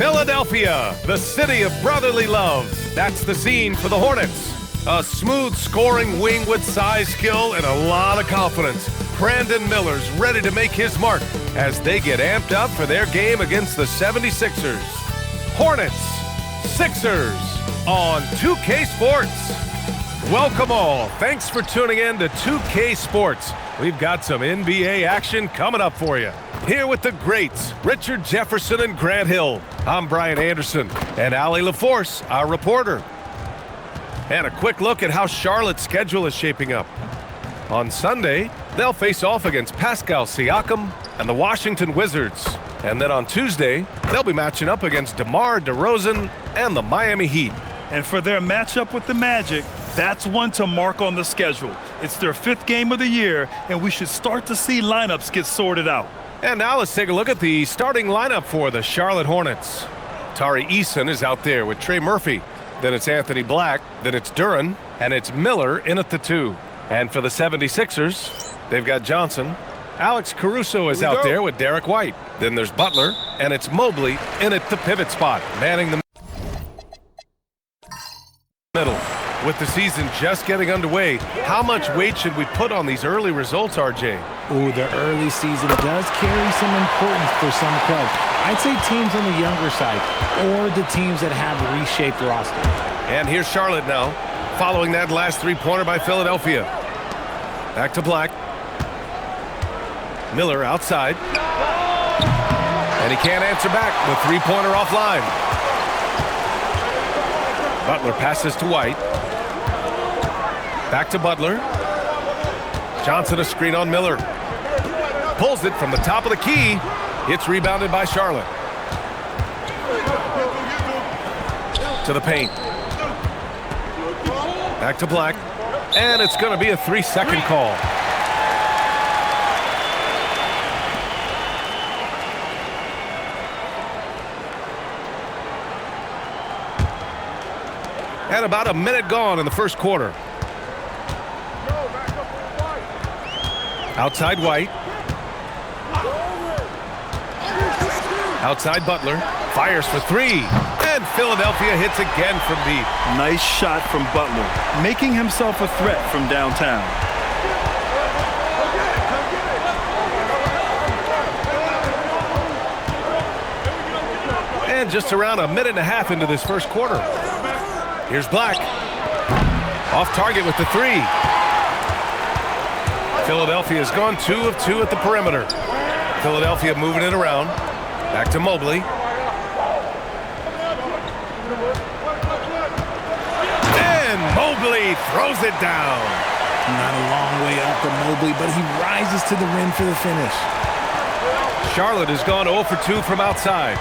Philadelphia, the city of brotherly love. That's the scene for the Hornets. A smooth scoring wing with size, skill, and a lot of confidence. Brandon Miller's ready to make his mark as they get amped up for their game against the 76ers. Hornets, Sixers on 2K Sports. Welcome all. Thanks for tuning in to 2K Sports. We've got some NBA action coming up for you. Here with the greats, Richard Jefferson and Grant Hill. I'm Brian Anderson, and Allie LaForce, our reporter. And a quick look at how Charlotte's schedule is shaping up. On Sunday, they'll face off against Pascal Siakam and the Washington Wizards. And then on Tuesday, they'll be matching up against DeMar DeRozan and the Miami Heat. And for their matchup with the Magic, that's one to mark on the schedule. It's their 5th game of the year, and we should start to see lineups get sorted out. And now let's take a look at the starting lineup for the Charlotte Hornets. Tari Eason is out there with Trey Murphy. Then it's Anthony Black. Then it's Duren. And it's Miller in at the 2. And for the 76ers, they've got Johnson. Alex Caruso is out there with Derek White. Then there's Butler. And it's Mobley in at the pivot spot, manning the middle. With the season just getting underway, how much weight should we put on these early results, RJ? Oh, the early season does carry some importance for some clubs. I'd say teams on the younger side or the teams that have reshaped roster. And here's Charlotte now, following that last three-pointer by Philadelphia. Back to Black. Miller outside. And he can't answer back. The three-pointer offline. Butler passes to White. Back to Butler. Johnson a screen on Miller. Pulls it from the top of the key. It's rebounded by Charlotte. To the paint. Back to Black. And it's going to be a 3-second call. And about a minute gone in the first quarter. Outside White. Outside Butler. Fires for 3. And Philadelphia hits again from deep. Nice shot from Butler, making himself a threat from downtown. And just around a minute and a half into this first quarter. Here's Black. Off target with the 3. Philadelphia has gone 2 of 2 at the perimeter. Philadelphia moving it around. Back to Mobley. And Mobley throws it down. Not a long way up for Mobley, but he rises to the rim for the finish. Charlotte has gone 0 for 2 from outside.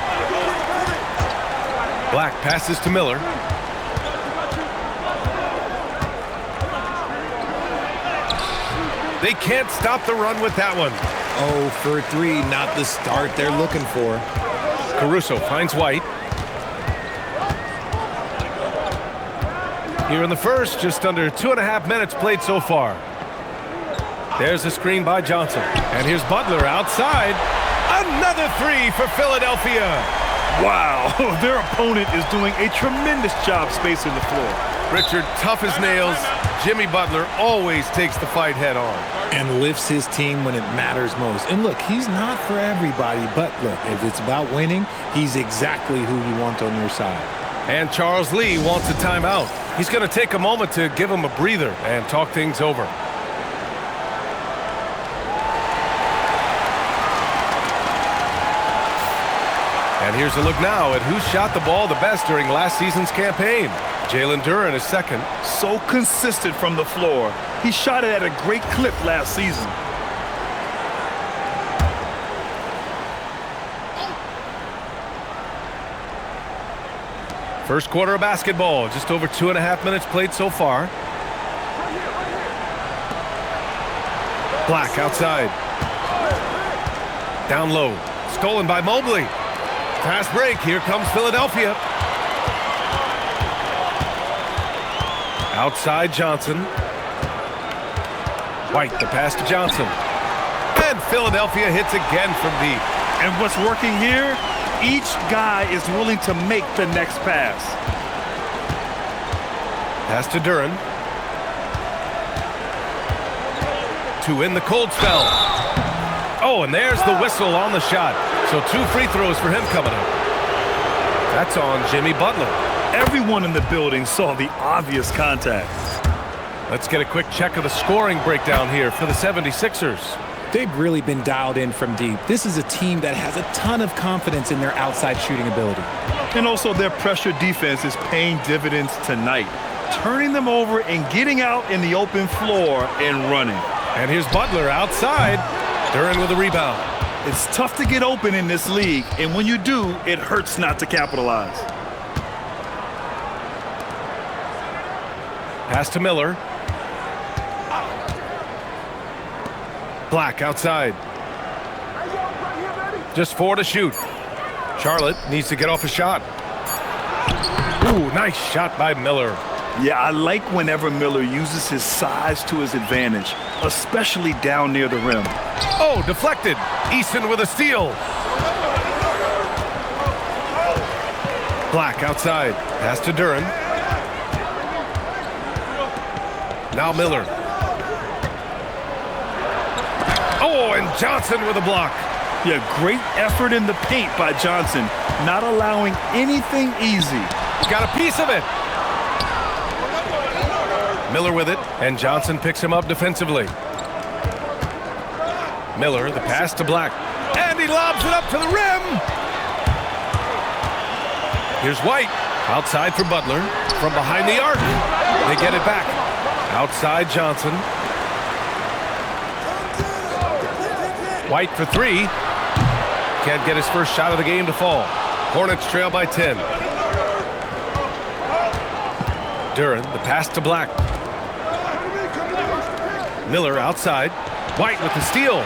Black passes to Miller. They can't stop the run with that one. 0 for 3, not the start they're looking for. Caruso finds White. Here in the first, just under 2.5 minutes played so far. There's a screen by Johnson. And here's Butler outside. Another 3 for Philadelphia. Wow, their opponent is doing a tremendous job spacing the floor. Richard, tough as nails. Jimmy Butler always takes the fight head on. And lifts his team when it matters most. And look, he's not for everybody, but look, if it's about winning, he's exactly who you want on your side. And Charles Lee wants a timeout. He's going to take a moment to give him a breather and talk things over. And here's a look now at who shot the ball the best during last season's campaign. Jalen Duren is second. So consistent from the floor. He shot it at a great clip last season. First quarter of basketball, just over 2.5 minutes played so far. Black outside. Down low. Stolen by Mobley. Fast break. Here comes Philadelphia. Outside Johnson. White, the pass to Johnson. And Philadelphia hits again from deep. And what's working here? Each guy is willing to make the next pass. Pass to Duran. To win the cold spell. Oh, and there's the whistle on the shot. So 2 free throws for him coming up. That's on Jimmy Butler. Everyone in the building saw the obvious contact. Let's get a quick check of the scoring breakdown here for the 76ers. They've really been dialed in from deep. This is a team that has a ton of confidence in their outside shooting ability. And also their pressure defense is paying dividends tonight, turning them over and getting out in the open floor and running. And here's Butler outside. Duran with a rebound. It's tough to get open in this league, and when you do, it hurts not to capitalize. Pass to Miller. Black outside. Just 4 to shoot. Charlotte needs to get off a shot. Ooh, nice shot by Miller. Yeah, I like whenever Miller uses his size to his advantage, especially down near the rim. Oh, deflected. Eason with a steal. Black outside. Pass to Duran. Now Miller. Oh, and Johnson with a block. Yeah, great effort in the paint by Johnson, not allowing anything easy. Got a piece of it. Miller with it, and Johnson picks him up defensively. Miller, the pass to Black, and he lobs it up to the rim. Here's White, outside for Butler, from behind the arc. They get it back. Outside Johnson. White for 3. Can't get his first shot of the game to fall. Hornets trail by 10. Duran, the pass to Black. Miller outside. White with the steal.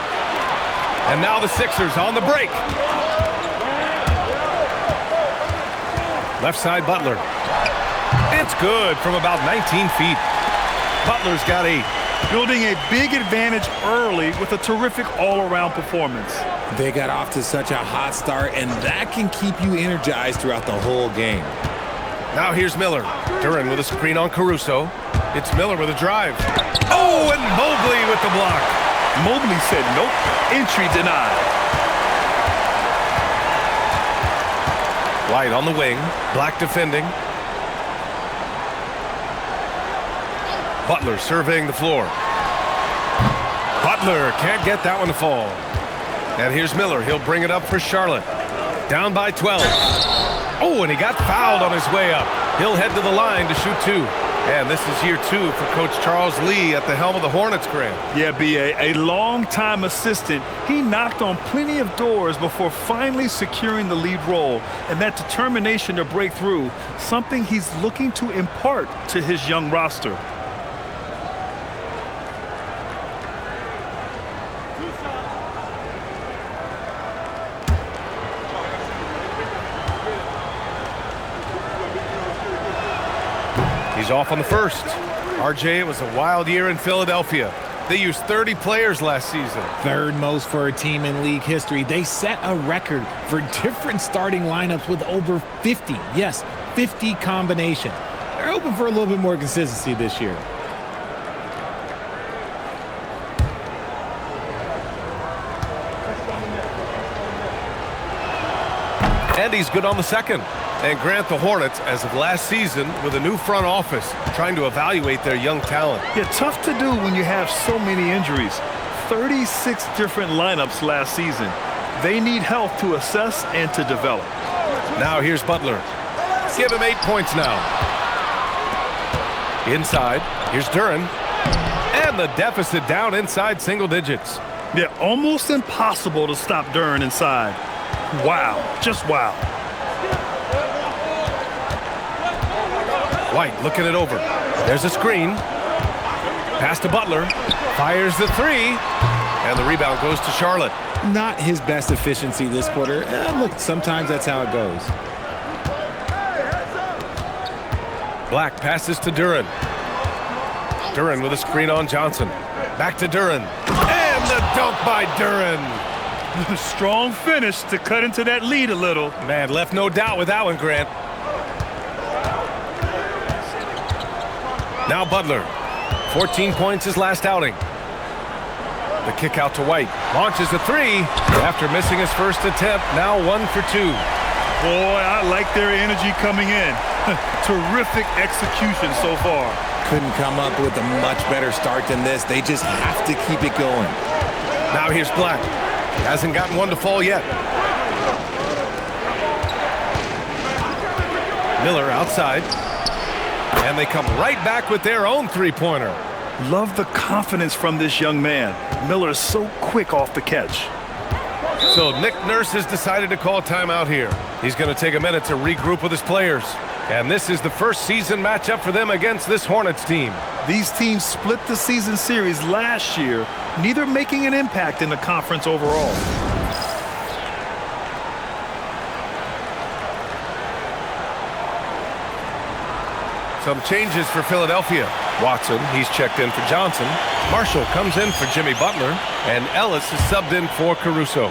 And now the Sixers on the break. Left side Butler. It's good from about 19 feet. Butler's got 8. Building a big advantage early with a terrific all-around performance. They got off to such a hot start, and that can keep you energized throughout the whole game. Now here's Miller. Duran with a screen on Caruso. It's Miller with a drive. Oh, and Mobley with the block. Mobley said nope. Entry denied. White on the wing. Black defending. Butler surveying the floor. Butler can't get that one to fall. And here's Miller. He'll bring it up for Charlotte. Down by 12. Oh, and he got fouled on his way up. He'll head to the line to shoot 2. And this is year 2 for Coach Charles Lee at the helm of the Hornets, Graham. Yeah, B.A., a long-time assistant. He knocked on plenty of doors before finally securing the lead role. And that determination to break through, something he's looking to impart to his young roster. He's off on the first. RJ, it was a wild year in Philadelphia. They used 30 players last season. Third most for a team in league history. They set a record for different starting lineups with over 50. Yes, 50 combination. They're hoping for a little bit more consistency this year. And he's good on the second. And Grant, the Hornets, as of last season, with a new front office, trying to evaluate their young talent. Yeah, tough to do when you have so many injuries. 36 different lineups last season. They need help to assess and to develop. Now here's Butler. Give him 8 points now. Inside, here's Duran. And the deficit down inside single digits. Yeah, almost impossible to stop Duran inside. Wow, just wow. White looking it over. There's a screen. Pass to Butler. Fires the 3. And the rebound goes to Charlotte. Not his best efficiency this quarter. Look, sometimes that's how it goes. Black passes to Duran. Duran with a screen on Johnson. Back to Duran. And the dunk by Duran. Strong finish to cut into that lead a little. Man, left no doubt with that one, Grant. Now Butler. 14 points his last outing. The kick out to White. Launches a three after missing his first attempt. Now 1 for 2. Boy, I like their energy coming in. Terrific execution so far. Couldn't come up with a much better start than this. They just have to keep it going. Now here's Black. He hasn't gotten one to fall yet. Miller outside. And they come right back with their own three-pointer. Love the confidence from this young man. Miller is so quick off the catch. So Nick Nurse has decided to call timeout here. He's going to take a minute to regroup with his players. And this is the first season matchup for them against this Hornets team. These teams split the season series last year, neither making an impact in the conference overall. Some changes for Philadelphia. Watson, he's checked in for Johnson. Marshall comes in for Jimmy Butler. And Ellis is subbed in for Caruso.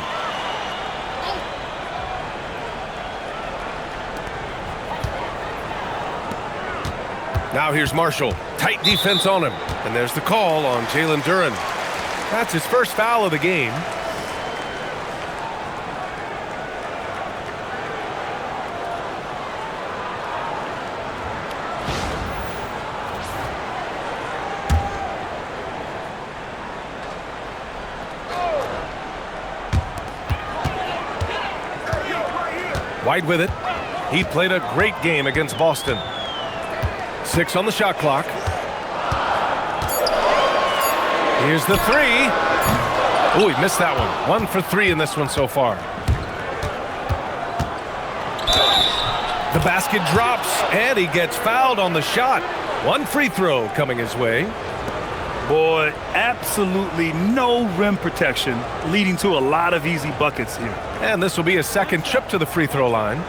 Now here's Marshall. Tight defense on him. And there's the call on Jalen Duren. That's his first foul of the game. White with it. He played a great game against Boston. 6 on the shot clock. Here's the three. Oh, he missed that one. 1 for 3 in this one so far. The basket drops, and he gets fouled on the shot. 1 free throw coming his way. Boy, absolutely no rim protection, leading to a lot of easy buckets here. And this will be his second trip to the free throw line.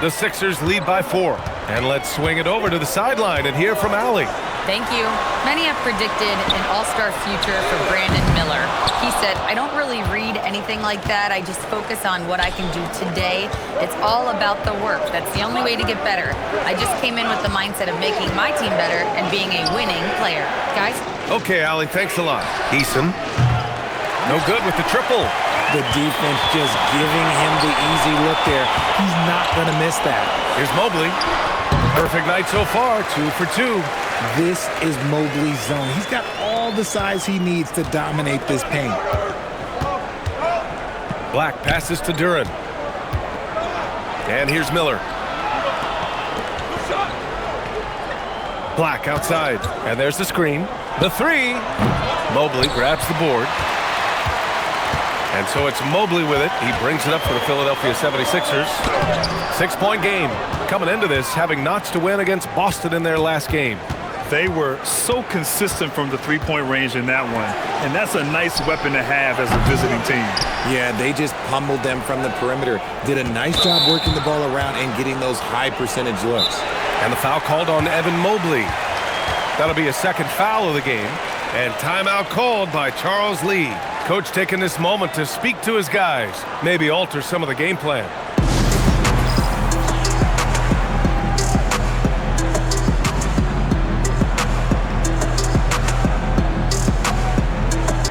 The Sixers lead by 4. And let's swing it over to the sideline and hear from Allie. Thank you. Many have predicted an all-star future for Brandon Miller. He said, I don't really read anything like that. I just focus on what I can do today. It's all about the work. That's the only way to get better. I just came in with the mindset of making my team better and being a winning player. Guys? Okay, Allie, thanks a lot. Eason. No good with the triple. The defense just giving him the easy look there. He's not going to miss that. Here's Mobley. Perfect night so far, 2 for 2. This is Mobley's zone. He's got all the size he needs to dominate this paint. Black passes to Duren. And here's Miller. Black outside. And there's the screen. The three. Mobley grabs the board. And so it's Mobley with it. He brings it up for the Philadelphia 76ers. 6-point game. Coming into this, having notched to win against Boston in their last game. They were so consistent from the three-point range in that one. And that's a nice weapon to have as a visiting team. Yeah, they just pummeled them from the perimeter. Did a nice job working the ball around and getting those high percentage looks. And the foul called on Evan Mobley. That'll be a second foul of the game. And timeout called by Charles Lee. Coach taking this moment to speak to his guys. Maybe alter some of the game plan.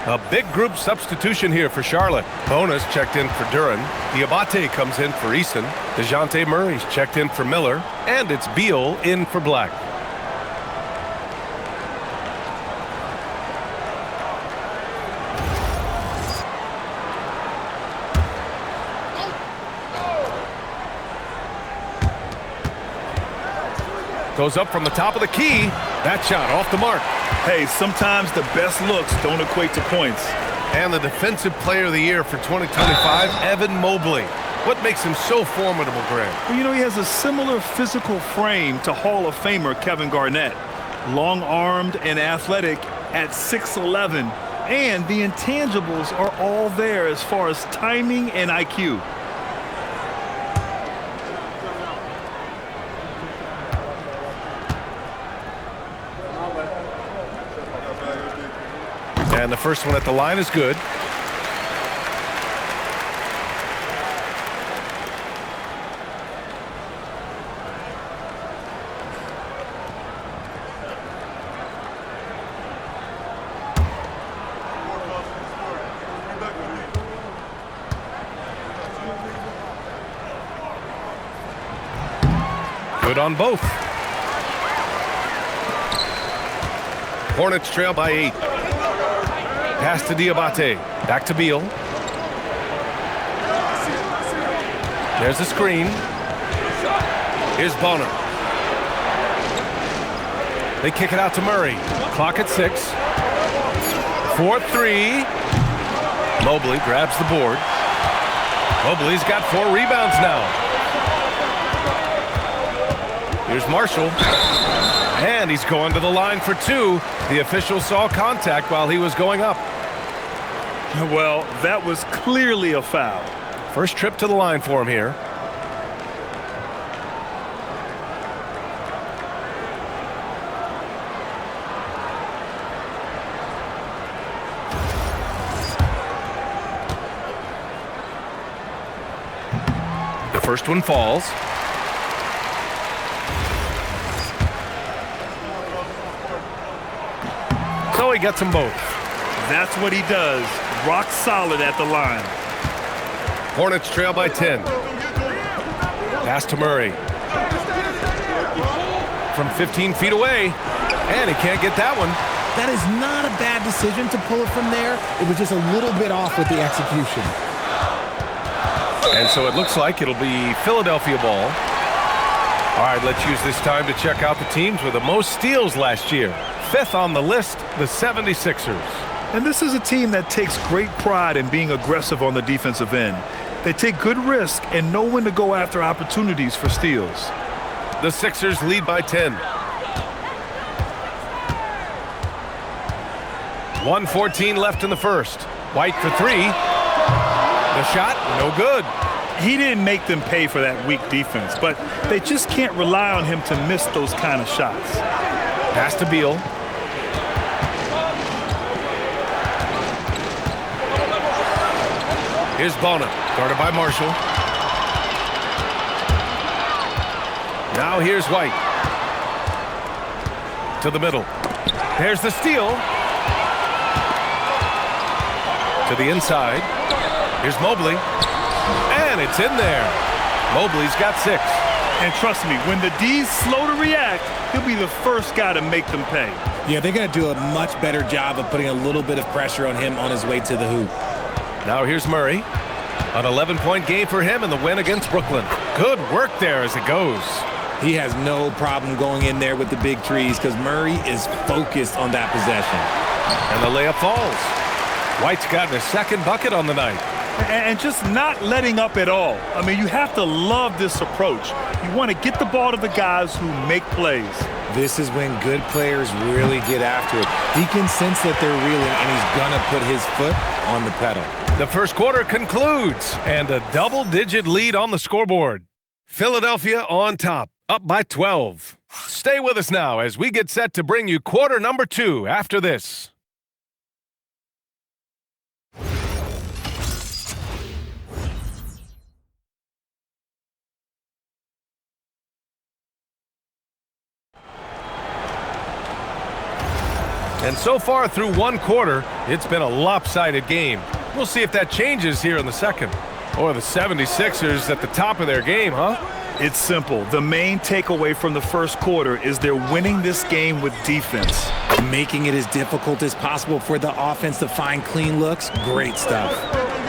A big group substitution here for Charlotte. Bonus checked in for Duren. Diabate comes in for Eason. DeJounte Murray's checked in for Miller. And it's Beal in for Black. Goes up from the top of the key. That shot off the mark. Hey, sometimes the best looks don't equate to points. And the Defensive Player of the Year for 2025, Evan Mobley. What makes him so formidable, Grant? Well, you know, he has a similar physical frame to Hall of Famer Kevin Garnett. Long-armed and athletic at 6'11". And the intangibles are all there as far as timing and IQ. And the first one at the line is good. Good on both. Hornets trail by 8. Pass to Diabate. Back to Beal. There's the screen. Here's Bonner. They kick it out to Murray. Clock at 6. 4-3. Mobley grabs the board. Mobley's got 4 rebounds now. Here's Marshall. And he's going to the line for 2. The official saw contact while he was going up. Well, that was clearly a foul. First trip to the line for him here. The first one falls. So he gets them both. That's what he does. Rock solid at the line. Hornets trail by 10. Pass to Murray. From 15 feet away. And he can't get that one. That is not a bad decision to pull it from there. It was just a little bit off with the execution. And so it looks like it'll be Philadelphia ball. All right, let's use this time to check out the teams with the most steals last year. 5th on the list, the 76ers. And this is a team that takes great pride in being aggressive on the defensive end. They take good risk and know when to go after opportunities for steals. The Sixers lead by 10. 1:14 left in the first. White for 3. The shot, no good. He didn't make them pay for that weak defense, but they just can't rely on him to miss those kind of shots. Pass to Beal. Here's Bonner, guarded by Marshall. Now here's White. To the middle. There's the steal. To the inside. Here's Mobley. And it's in there. Mobley's got 6. And trust me, when the D's slow to react, he'll be the first guy to make them pay. Yeah, they're going to do a much better job of putting a little bit of pressure on him on his way to the hoop. Now here's Murray. An 11-point game for him in the win against Brooklyn. Good work there as it goes. He has no problem going in there with the big trees because Murray is focused on that possession. And the layup falls. White's gotten his 2nd bucket on the night. And just not letting up at all. I mean, you have to love this approach. You want to get the ball to the guys who make plays. This is when good players really get after it. He can sense that they're reeling, and he's going to put his foot on the pedal. The first quarter concludes, and a double-digit lead on the scoreboard. Philadelphia on top, up by 12. Stay with us now as we get set to bring you quarter number 2 after this. And so far through one quarter, it's been a lopsided game. We'll see if that changes here in the second. Or the 76ers at the top of their game, huh? It's simple. The main takeaway from the first quarter is they're winning this game with defense. Making it as difficult as possible for the offense to find clean looks. Great stuff.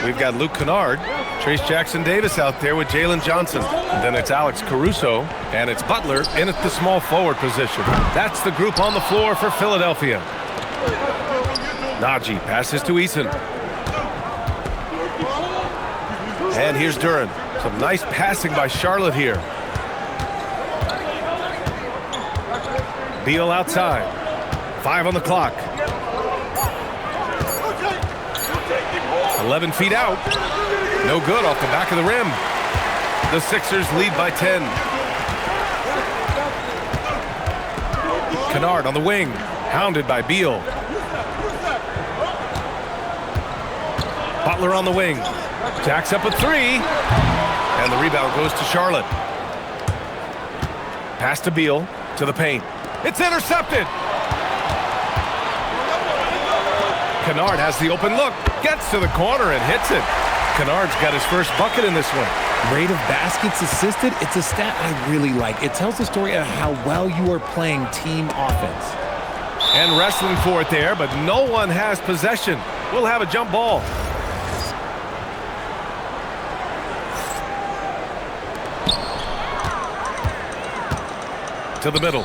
We've got Luke Kennard, Trace Jackson-Davis out there with Jalen Johnson. And then it's Alex Caruso, and it's Butler in at the small forward position. That's the group on the floor for Philadelphia. Najee passes to Eason. And here's Duren. Some nice passing by Charlotte here. Beal outside. 5 on the clock. 11 feet out. No good off the back of the rim. The Sixers lead by 10. Kennard on the wing. Hounded by Beal. Butler on the wing. Jacks up a three. And the rebound goes to Charlotte. Pass to Beal to the paint. It's intercepted. Kennard has the open look. Gets to the corner and hits it. Kennard's got his first bucket in this one. Rate of baskets assisted, it's a stat I really like. It tells the story of how well you are playing team offense. And wrestling for it there, but no one has possession. We'll have a jump ball. To the middle.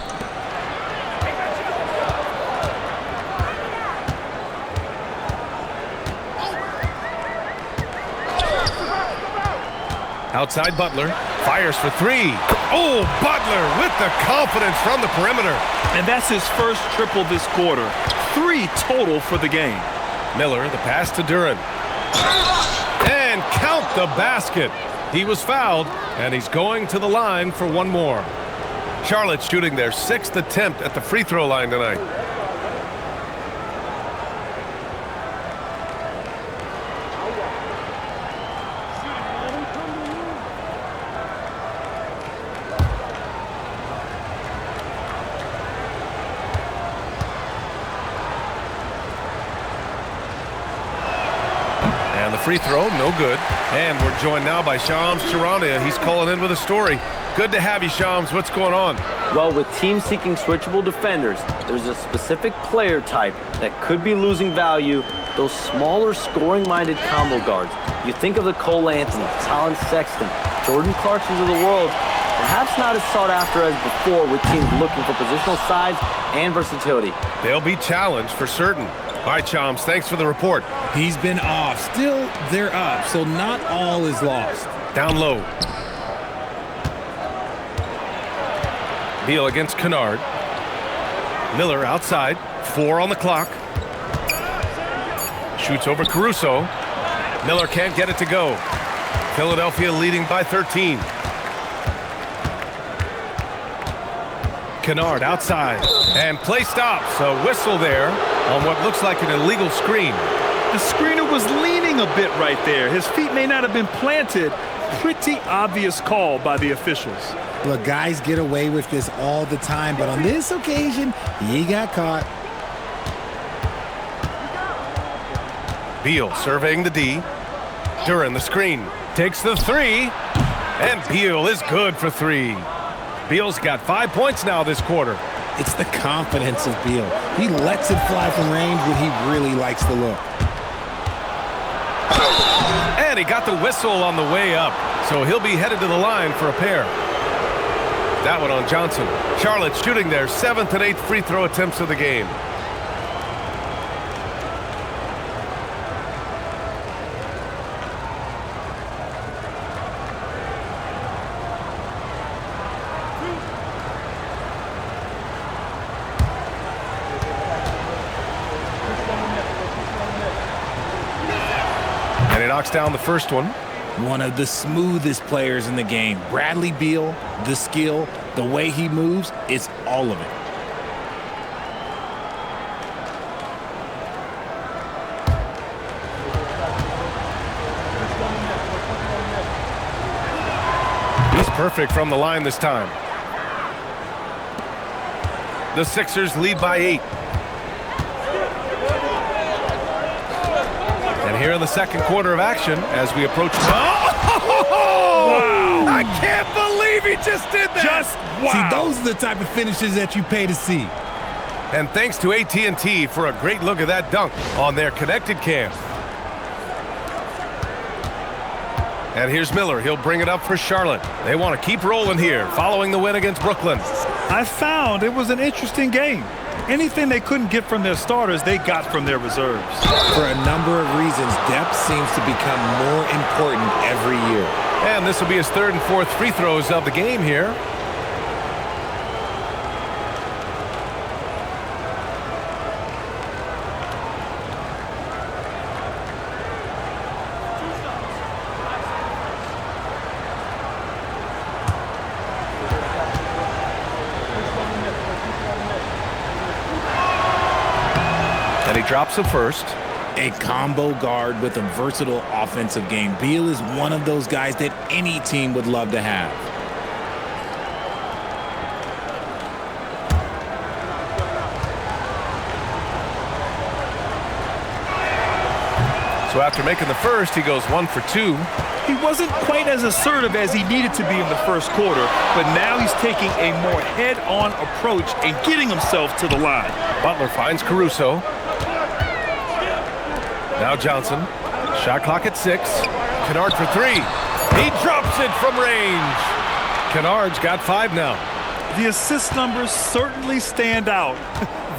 Outside Butler, fires for three. Oh, Butler with the confidence from the perimeter. And that's his first triple this quarter. 3 total for the game. Miller, the pass to Duren. And count the basket. He was fouled, and he's going to the line for one more. Charlotte shooting their 6th attempt at the free throw line tonight. And the free throw, no good. And we're joined now by Shams Charania. He's calling in with a story. Good to have you, Shams. What's going on? Well, with teams seeking switchable defenders, there's a specific player type that could be losing value, those smaller scoring-minded combo guards. You think of the Cole Anthony, Colin Sexton, Jordan Clarksons of the world, perhaps not as sought after as before with teams looking for positional size and versatility. They'll be challenged for certain. All right, Shams, thanks for the report. He's been off. Still, they're up, so not all is lost. Down low. Beal against Kennard. Miller outside. 4 on the clock. Shoots over Caruso. Miller can't get it to go. Philadelphia leading by 13. Kennard outside. And play stops. A whistle there on what looks like an illegal screen. The screener was leaning a bit right there. His feet may not have been planted. Pretty obvious call by the officials. Look, guys get away with this all the time, but on this occasion, he got caught. Beal surveying the D. Duren the screen. Takes the three. And Beal is good for 3. Beal's got 5 points now this quarter. It's the confidence of Beal. He lets it fly from range when he really likes the look. And he got the whistle on the way up, so he'll be headed to the line for a pair. That one on Johnson. Charlotte shooting their 7th and 8th free throw attempts of the game. And he knocks down the first one. One of the smoothest players in the game. Bradley Beal, the skill, the way he moves, it's all of it. He's perfect from the line this time. The Sixers lead by 8. And here in the second quarter of action as we approach. Oh! Wow. I can't believe he just did that. Just wow. See, those are the type of finishes that you pay to see. And thanks to AT&T for a great look at that dunk on their connected cam. And here's Miller. He'll bring it up for Charlotte. They want to keep rolling here following the win against Brooklyn. I found it was an interesting game. Anything they couldn't get from their starters, they got from their reserves. For a number of reasons, depth seems to become more important every year. And this will be his 3rd and 4th free throws of the game here. And he drops the first. A combo guard with a versatile offensive game. Beal is one of those guys that any team would love to have. So after making the first, he goes 1 for 2. He wasn't quite as assertive as he needed to be in the first quarter, but now he's taking a more head-on approach and getting himself to the line. Butler finds Caruso. Now Johnson. Shot clock at 6. Kennard for 3. He drops it from range. Kennard's got 5 now. The assist numbers certainly stand out.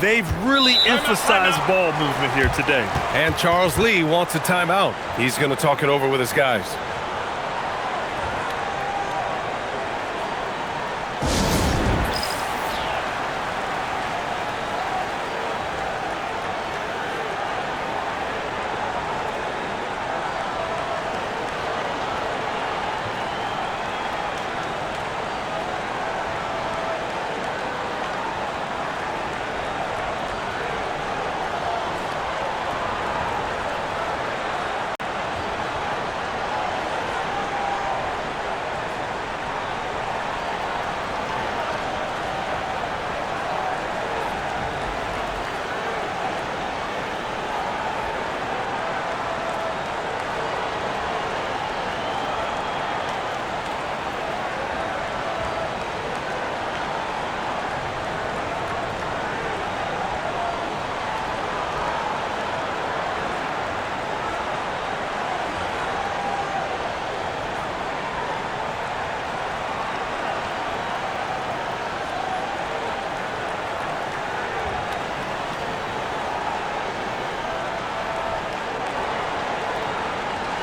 They've really emphasized ball movement here today. And Charles Lee wants a timeout. He's going to talk it over with his guys.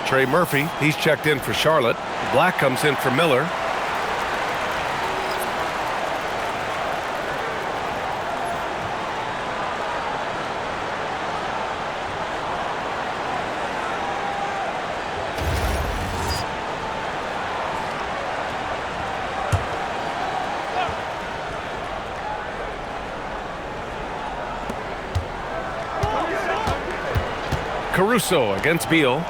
Trey Murphy, he's checked in for Charlotte. Black comes in for Miller. Caruso against Beal.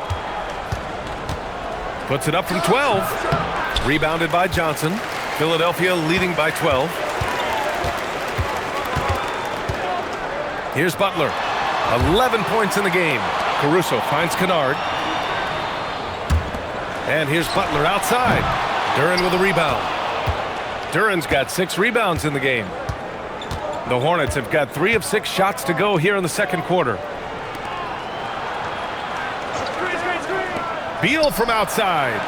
Puts it up from 12. Rebounded by Johnson. Philadelphia leading by 12. Here's Butler. 11 points in the game. Caruso finds Kennard. And here's Butler outside. Duren with a rebound. Duren's got 6 rebounds in the game. The Hornets have got 3 of 6 shots to go here in the second quarter. Beal from outside.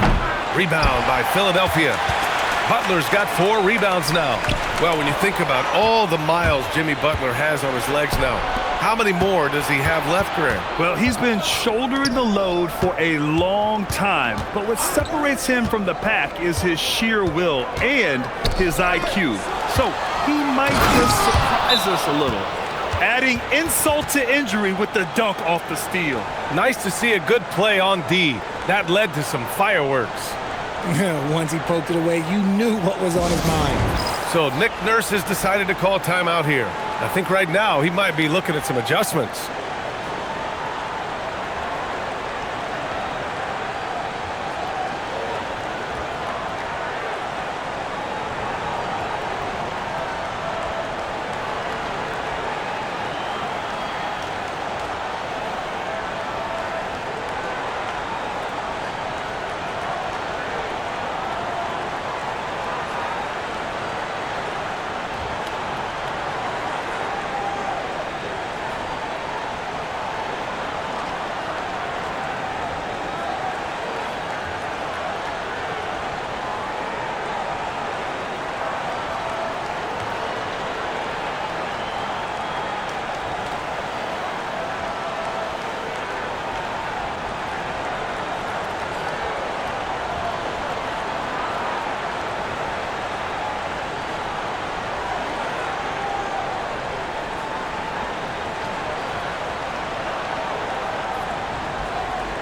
Rebound by Philadelphia. Butler's got 4 rebounds now. Well, when you think about all the miles Jimmy Butler has on his legs now, how many more does he have left, Graham? Well, he's been shouldering the load for a long time, but what separates him from the pack is his sheer will and his IQ. So he might just surprise us a little, adding insult to injury with the dunk off the steal. Nice to see a good play on D. That led to some fireworks. Once he poked it away, you knew what was on his mind. So Nick Nurse has decided to call timeout here. I think right now he might be looking at some adjustments.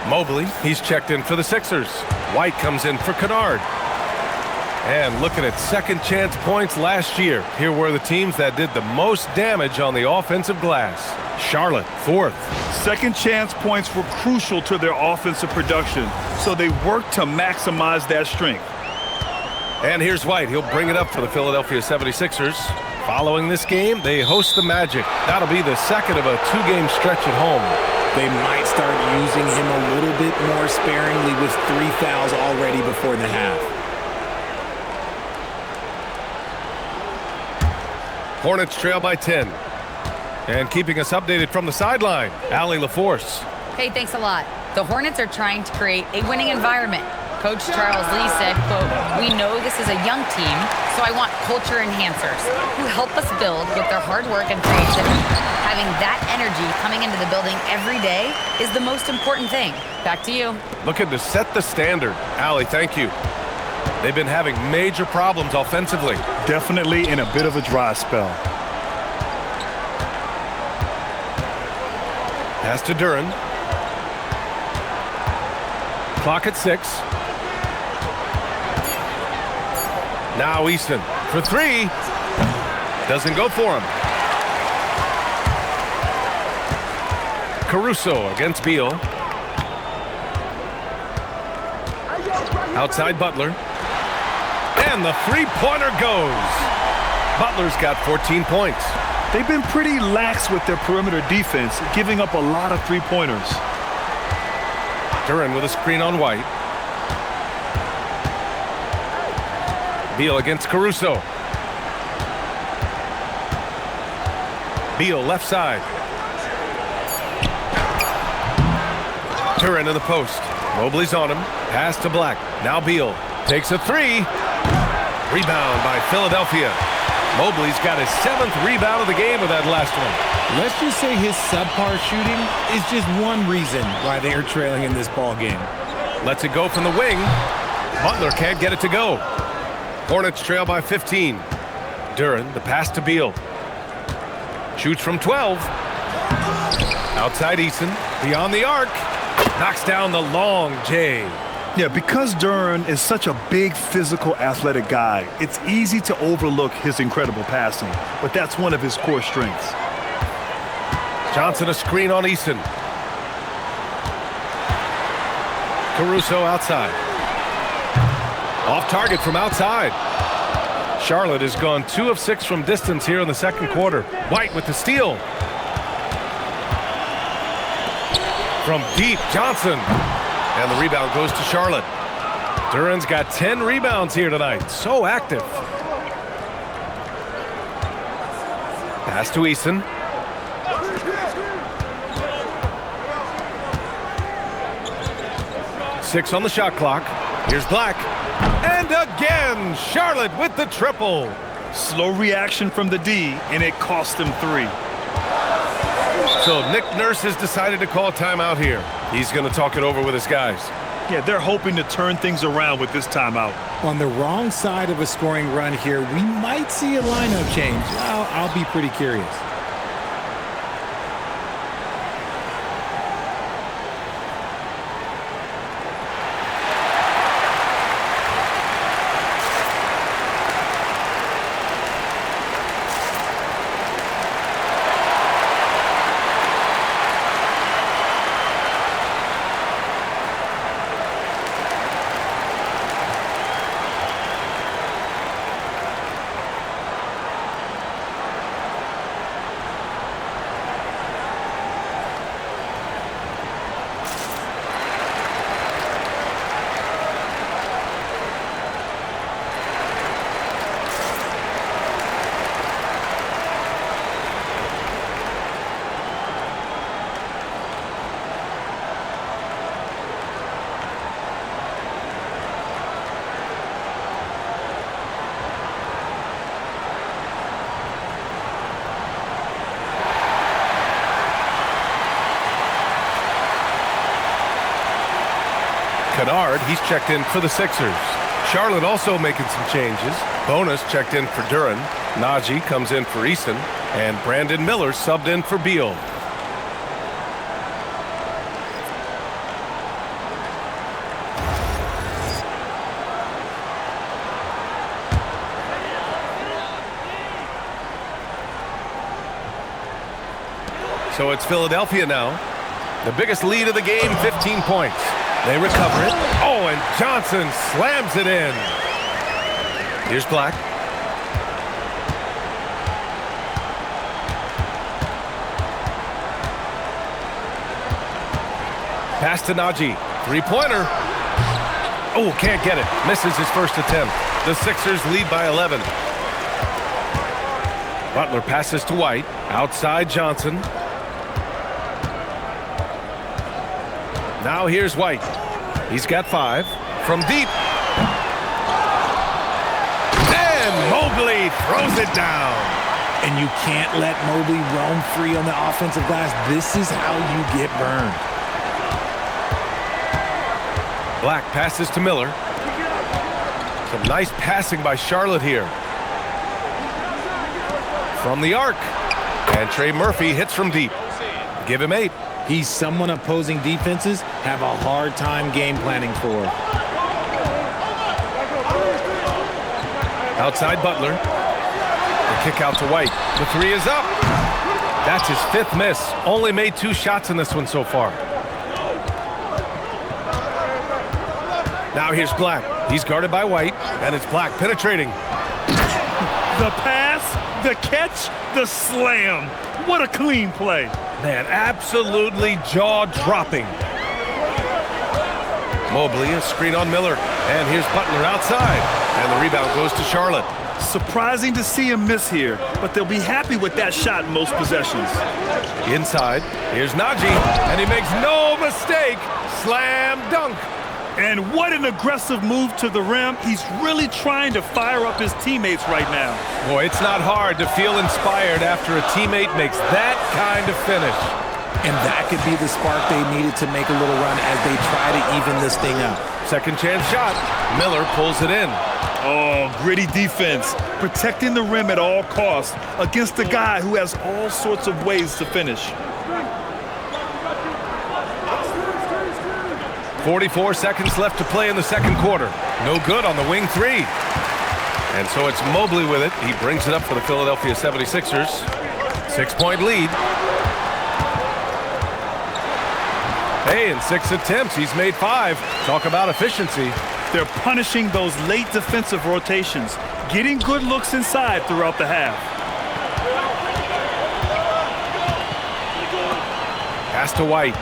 Mobley, he's checked in for the Sixers. White comes in for Kennard. And looking at second chance points last year, here were the teams that did the most damage on the offensive glass. Charlotte, fourth. Second chance points were crucial to their offensive production, so they worked to maximize that strength. And here's White. He'll bring it up for the Philadelphia 76ers. Following this game, they host the Magic. That'll be the second of a two-game stretch at home. They might start using him a little bit more sparingly with 3 fouls already before the half. Hornets trail by 10. And keeping us updated from the sideline, Allie LaForce. Hey, thanks a lot. The Hornets are trying to create a winning environment. Coach Charles Lee said, quote, "We know this is a young team, so I want culture enhancers who help us build with their hard work and creativity. Having that energy coming into the building every day is the most important thing." Back to you. Looking to set the standard. Allie, thank you. They've been having major problems offensively. Definitely in a bit of a dry spell. Pass to Duren. Clock at 6. Now Easton for 3. Doesn't go for him. Caruso against Beal. Outside Butler. And the three-pointer goes. Butler's got 14 points. They've been pretty lax with their perimeter defense, giving up a lot of three-pointers. Duren with a screen on White. Beal against Caruso. Beal left side. Duren in the post. Mobley's on him. Pass to Black. Now Beal takes a 3. Rebound by Philadelphia. Mobley's got his 7th rebound of the game with that last one. Let's just say his subpar shooting is just one reason why they are trailing in this ball game. Lets it go from the wing. Butler can't get it to go. Hornets trail by 15. Duren, the pass to Beal. Shoots from 12. Outside Eason. Beyond the arc. Knocks down the long J. Yeah, because Duren is such a big, physical, athletic guy, it's easy to overlook his incredible passing, but that's one of his core strengths. Johnson a screen on Eason. Caruso outside. Off target from outside. Charlotte has gone 2 of 6 from distance here in the second quarter. White with the steal. From deep, Johnson. And the rebound goes to Charlotte. Duren's got 10 rebounds here tonight. So active. Pass to Eason. Six on the shot clock. Here's Black. And again, Charlotte with the triple. Slow reaction from the D, and it cost them 3. So Nick Nurse has decided to call timeout here. He's going to talk it over with his guys. Yeah, they're hoping to turn things around with this timeout. On the wrong side of a scoring run here, we might see a lineup change. I'll be pretty curious. Kennard, he's checked in for the Sixers. Charlotte also making some changes. Bonus checked in for Duren. Najee comes in for Eason. And Brandon Miller subbed in for Beal. So it's Philadelphia now. The biggest lead of the game, 15 points. They recover it. Oh, and Johnson slams it in. Here's Black. Pass to Najee. Three-pointer. Oh, can't get it. Misses his first attempt. The Sixers lead by 11. Butler passes to White. Outside Johnson. Now here's White. He's got 5. From deep. And Mobley throws it down. And you can't let Mobley roam free on the offensive glass. This is how you get burned. Black passes to Miller. Some nice passing by Charlotte here. From the arc. And Trey Murphy hits from deep. Give him 8. He's someone opposing defenses have a hard time game planning for. Outside Butler. The kick out to White. The 3 is up. That's his 5th miss. Only made 2 shots in this one so far. Now here's Black. He's guarded by White, and it's Black penetrating. The pass, the catch, the slam. What a clean play. Man, absolutely jaw-dropping. Mobley, a screen on Miller. And here's Butler outside. And the rebound goes to Charlotte. Surprising to see him miss here, but they'll be happy with that shot in most possessions. Inside, here's Najee. And he makes no mistake. Slam dunk. And what an aggressive move to the rim. He's really trying to fire up his teammates right now. Boy, it's not hard to feel inspired after a teammate makes that kind of finish. And that could be the spark they needed to make a little run as they try to even this thing up. Second chance shot. Miller pulls it in. Oh, gritty defense. Protecting the rim at all costs against a guy who has all sorts of ways to finish. 44 seconds left to play in the second quarter. No good on the wing 3. And so it's Mobley with it. He brings it up for the Philadelphia 76ers. 6-point lead. Hey, in 6 attempts, he's made 5. Talk about efficiency. They're punishing those late defensive rotations, getting good looks inside throughout the half. Pass to White.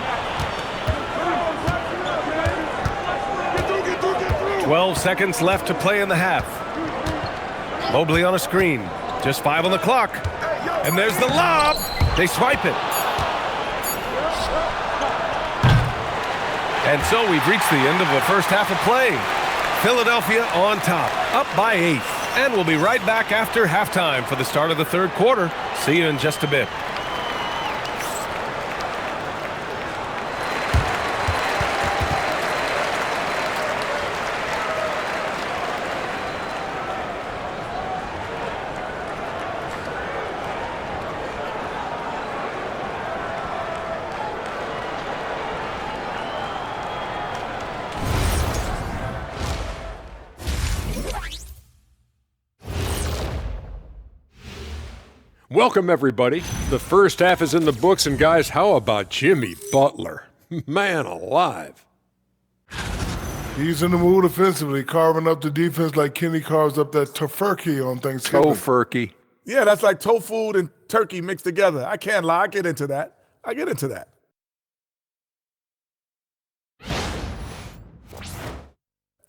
12 seconds left to play in the half. Mobley on a screen. Just 5 on the clock. And there's the lob. They swipe it. And so we've reached the end of the first half of play. Philadelphia on top, up by 8. And we'll be right back after halftime for the start of the third quarter. See you in just a bit. Welcome, everybody. The first half is in the books, and guys, how about Jimmy Butler? Man alive. He's in the mood offensively, carving up the defense like Kenny carves up that tofurkey on Thanksgiving. Tofurkey. Yeah, that's like tofu and turkey mixed together. I can't lie. I get into that.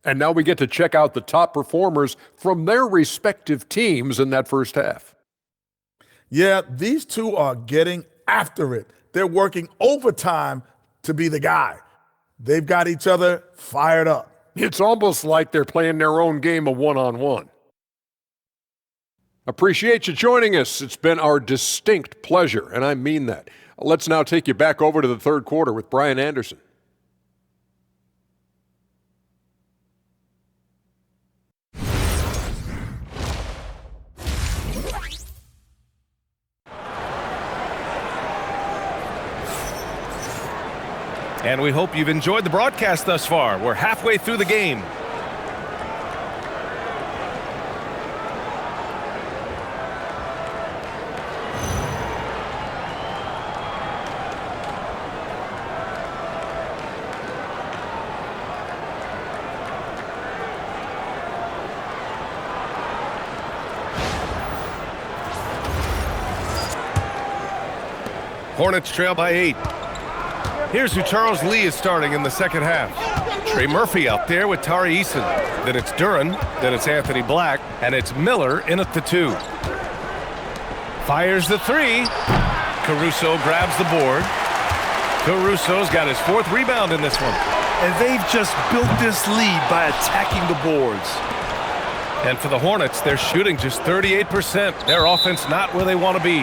And now we get to check out the top performers from their respective teams in that first half. Yeah, these two are getting after it. They're working overtime to be the guy. They've got each other fired up. It's almost like they're playing their own game of one-on-one. Appreciate you joining us. It's been our distinct pleasure, and I mean that. Let's now take you back over to the third quarter with Brian Anderson. And we hope you've enjoyed the broadcast thus far. We're halfway through the game. Hornets trail by 8. Here's who Charles Lee is starting in the second half. Trey Murphy out there with Tari Eason. Then it's Duran, then it's Anthony Black, and it's Miller in at the 2. Fires the 3. Caruso grabs the board. Caruso's got his 4th rebound in this one. And they've just built this lead by attacking the boards. And for the Hornets, they're shooting just 38%. Their offense not where they want to be.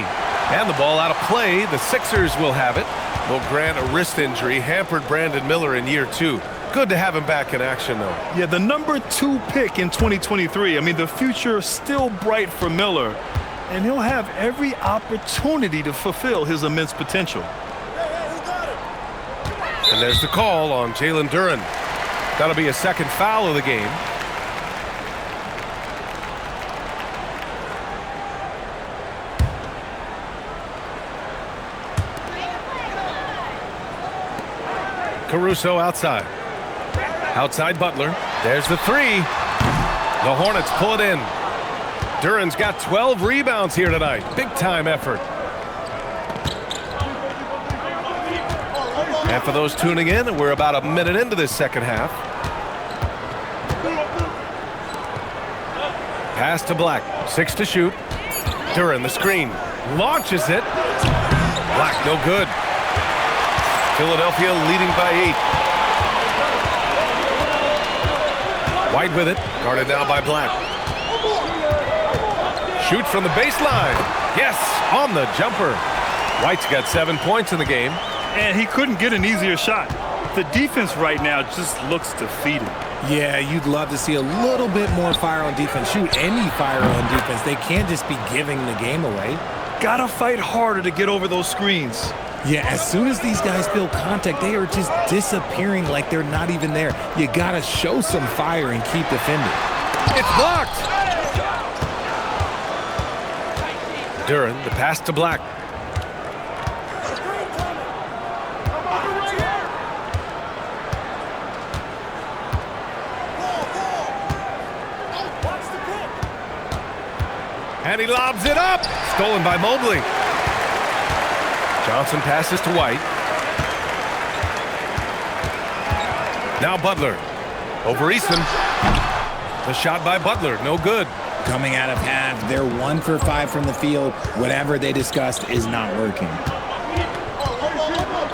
And the ball out of play. The Sixers will have it. Will grant a wrist injury hampered Brandon Miller in year 2. Good to have him back in action, though. Yeah, the number 2 pick in 2023. I mean, the future still bright for Miller. And he'll have every opportunity to fulfill his immense potential. And there's the call on Jalen Duran. That'll be a second foul of the game. Caruso outside. Outside Butler. There's the 3. The Hornets pull it in. Duran's got 12 rebounds here tonight. Big time effort. And for those tuning in, we're about a minute into this second half. Pass to Black. 6 to shoot. Duran the screen. Launches it. Black no good. Philadelphia leading by 8. White with it. Guarded now by Black. Shoot from the baseline. Yes, on the jumper. White's got 7 points in the game. And he couldn't get an easier shot. The defense right now just looks defeated. Yeah, you'd love to see a little bit more fire on defense. Shoot, any fire on defense. They can't just be giving the game away. Gotta fight harder to get over those screens. Yeah, as soon as these guys feel contact, they are just disappearing like they're not even there. You gotta show some fire and keep defending. It's blocked. Duran, the pass to Black. And he lobs it up. Stolen by Mobley. Johnson passes to White. Now Butler. Over Easton. The shot by Butler. No good. Coming out of half, they're 1 for 5 from the field. Whatever they discussed is not working.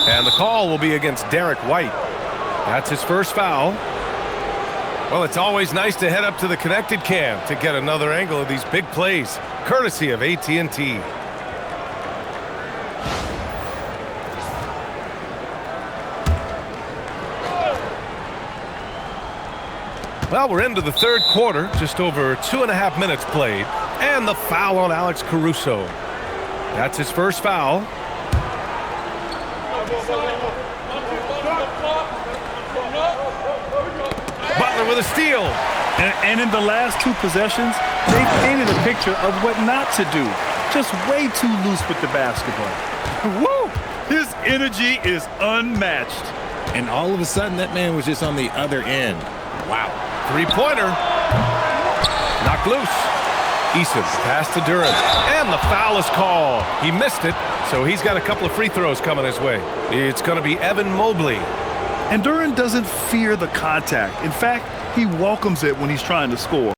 And the call will be against Derek White. That's his first foul. Well, it's always nice to head up to the connected cam to get another angle of these big plays, courtesy of AT&T. Well, we're into the third quarter, just over 2.5 minutes played, and the foul on Alex Caruso. That's his first foul. Butler with a steal. And in the last 2 possessions, they painted a picture of what not to do. Just way too loose with the basketball. Woo! His energy is unmatched. And all of a sudden, that man was just on the other end. Wow. Three-pointer. Knocked loose. Eason pass to Duran. And the foul is called. He missed it, so he's got a couple of free throws coming his way. It's going to be Evan Mobley. And Duran doesn't fear the contact. In fact, he welcomes it when he's trying to score.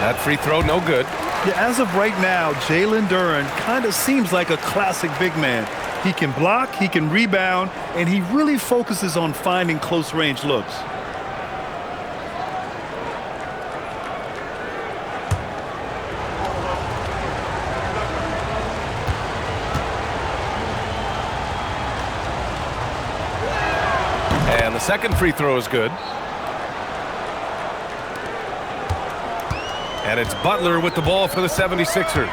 That free throw, no good. Yeah, as of right now, Jalen Duran kind of seems like a classic big man. He can block, he can rebound, and he really focuses on finding close-range looks. And the second free throw is good. And it's Butler with the ball for the 76ers.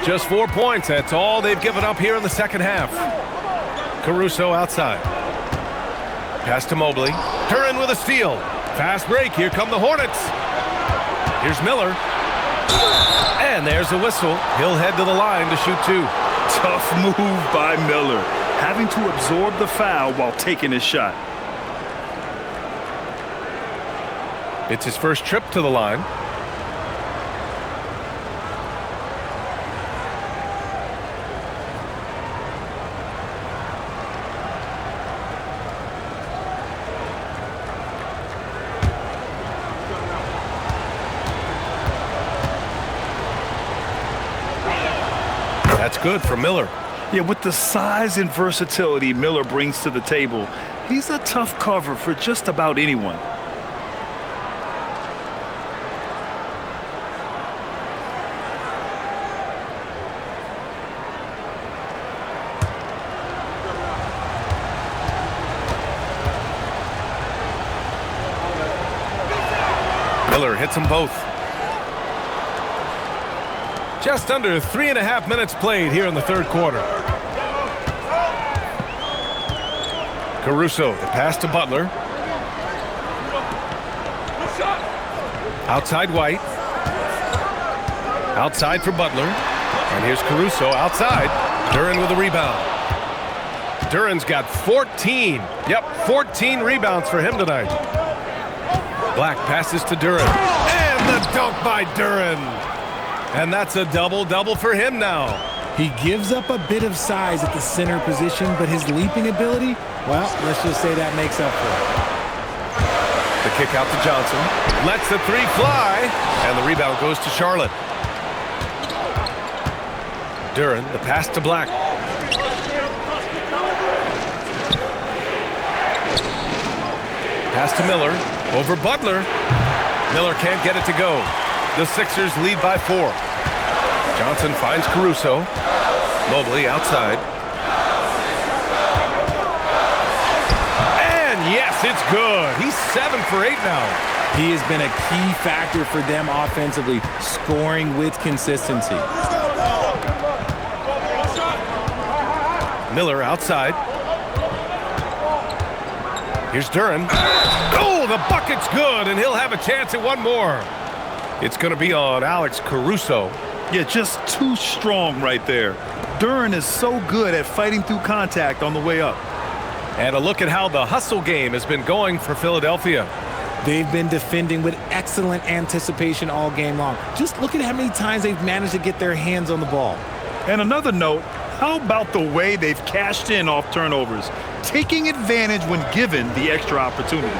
Just 4 points. That's all they've given up here in the second half. Caruso outside. Pass to Mobley. Duran with a steal. Fast break. Here come the Hornets. Here's Miller. And there's a whistle. He'll head to the line to shoot 2. Tough move by Miller, having to absorb the foul while taking his shot. It's his first trip to the line. That's good for Miller. Yeah, with the size and versatility Miller brings to the table, he's a tough cover for just about anyone. Miller hits them both. Just under 3.5 minutes played here in the third quarter. Caruso, the pass to Butler. Outside White. Outside for Butler. And here's Caruso outside. Duren with a rebound. Duren's got 14. Yep, 14 rebounds for him tonight. Black passes to Duren. And the dunk by Duren. And that's a double-double for him now. He gives up a bit of size at the center position, but his leaping ability, well, let's just say that makes up for it. The kick out to Johnson. Lets the three fly. And the rebound goes to Charlotte. Duren, the pass to Black. Pass to Miller. Over Butler. Miller can't get it to go. The Sixers lead by 4. Johnson finds Caruso. Mobley outside. And yes, it's good. He's 7 for 8 now. He has been a key factor for them offensively, scoring with consistency. Miller outside. Here's Duren. Oh, the bucket's good, and he'll have a chance at one more. It's going to be on Alex Caruso. Yeah, just too strong right there. Duren is so good at fighting through contact on the way up. And a look at how the hustle game has been going for Philadelphia. They've been defending with excellent anticipation all game long. Just look at how many times they've managed to get their hands on the ball. And another note, how about the way they've cashed in off turnovers, taking advantage when given the extra opportunity?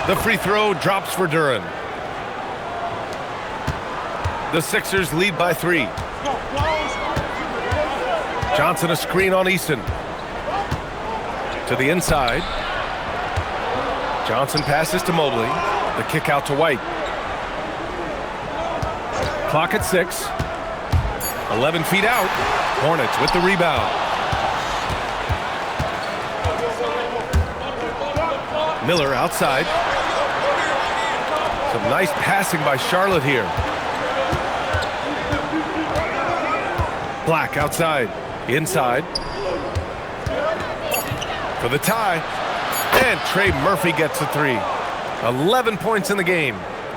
The free throw drops for Duren. The Sixers lead by 3. Johnson a screen on Easton. To the inside. Johnson passes to Mobley. The kick out to White. Clock at 6. 11 feet out. Hornets with the rebound. Miller outside. Some nice passing by Charlotte here. Black outside. Inside. For the tie. And Trey Murphy gets a 3. 11 points in the game.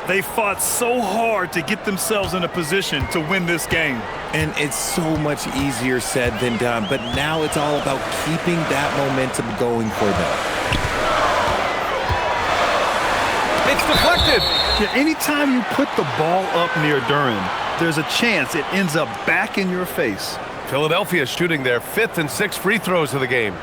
They fought so hard to get themselves in a position to win this game. And it's so much easier said than done, but now it's all about keeping that momentum going for them. It's deflected. Yeah, anytime you put the ball up near Duren, there's a chance it ends up back in your face. Philadelphia shooting their 5th and 6th free throws of the game.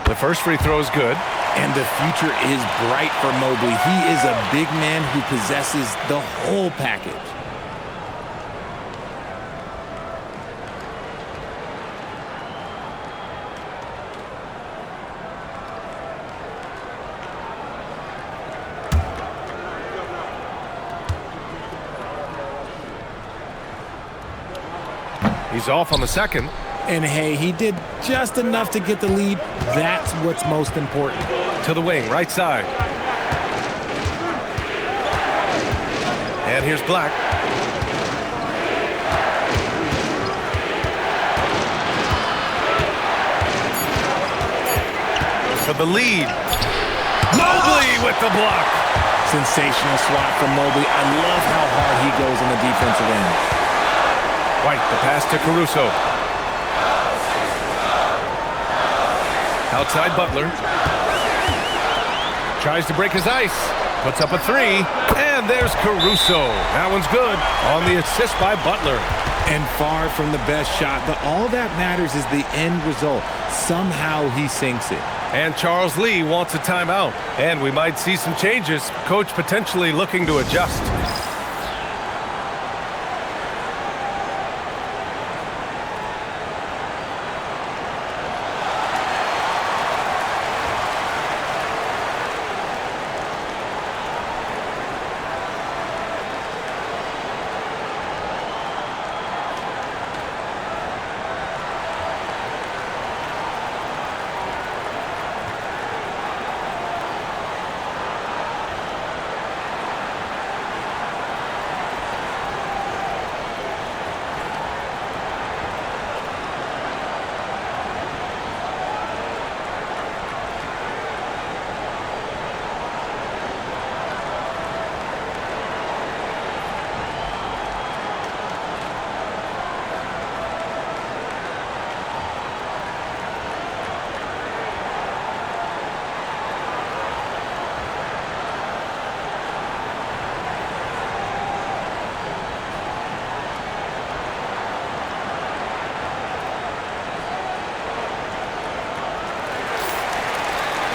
The first free throw is good. And the future is bright for Mobley. He is a big man who possesses the whole package. He's off on the second. And hey, he did just enough to get the lead. That's what's most important. To the wing, right side. And here's Black. For the lead. Mobley with the block. Sensational swat from Mobley. I love how hard he goes on the defensive end. White, the pass to Caruso. Outside Butler. Tries to break his ice. Puts up a three. And there's Caruso. That one's good on the assist by Butler. And far from the best shot, but all that matters is the end result. Somehow he sinks it. And Charles Lee wants a timeout. And we might see some changes. Coach potentially looking to adjust.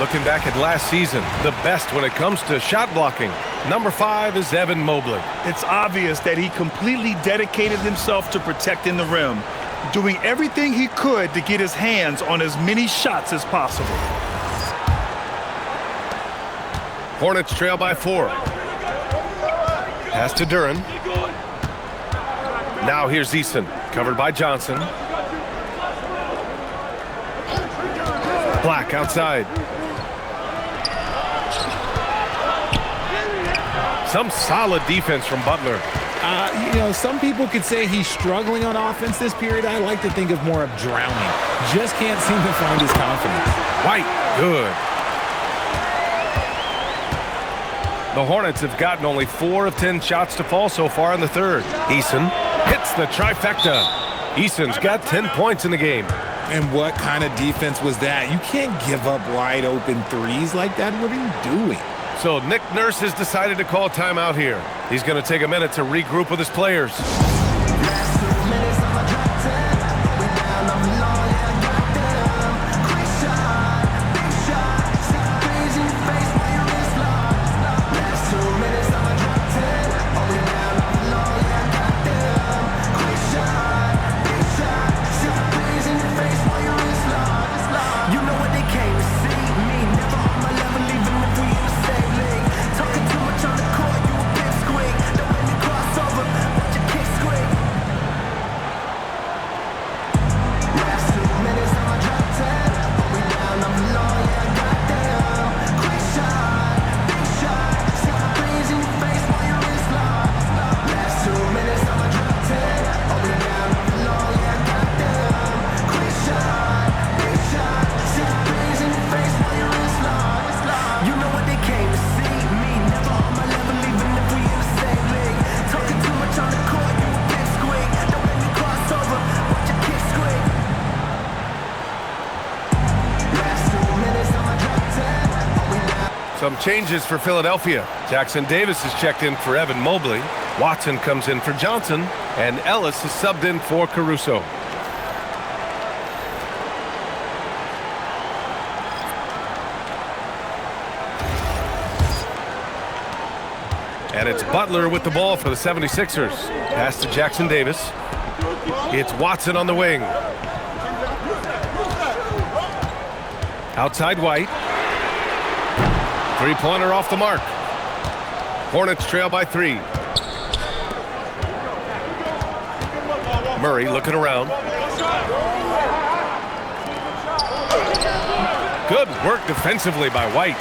Looking back at last season, the best when it comes to shot blocking. Number 5 is Evan Mobley. It's obvious that he completely dedicated himself to protecting the rim, doing everything he could to get his hands on as many shots as possible. Hornets trail by 4. Pass to Duran. Now here's Eason, covered by Johnson. Black outside. Some solid defense from Butler. Some people could say he's struggling on offense this period. I like to think of more of drowning. Just can't seem to find his confidence. White, good. The Hornets have gotten only 4 of 10 shots to fall so far in the third. Eason hits the trifecta. Eason's got 10 points in the game. And what kind of defense was that? You can't give up wide open threes like that. What are you doing? So Nick Nurse has decided to call timeout here. He's going to take a minute to regroup with his players. Some changes for Philadelphia. Jackson Davis is checked in for Evan Mobley. Watson comes in for Johnson. And Ellis is subbed in for Caruso. And it's Butler with the ball for the 76ers. Pass to Jackson Davis. It's Watson on the wing. Outside White. Three-pointer off the mark. Hornets trail by 3. Murray looking around. Good work defensively by White.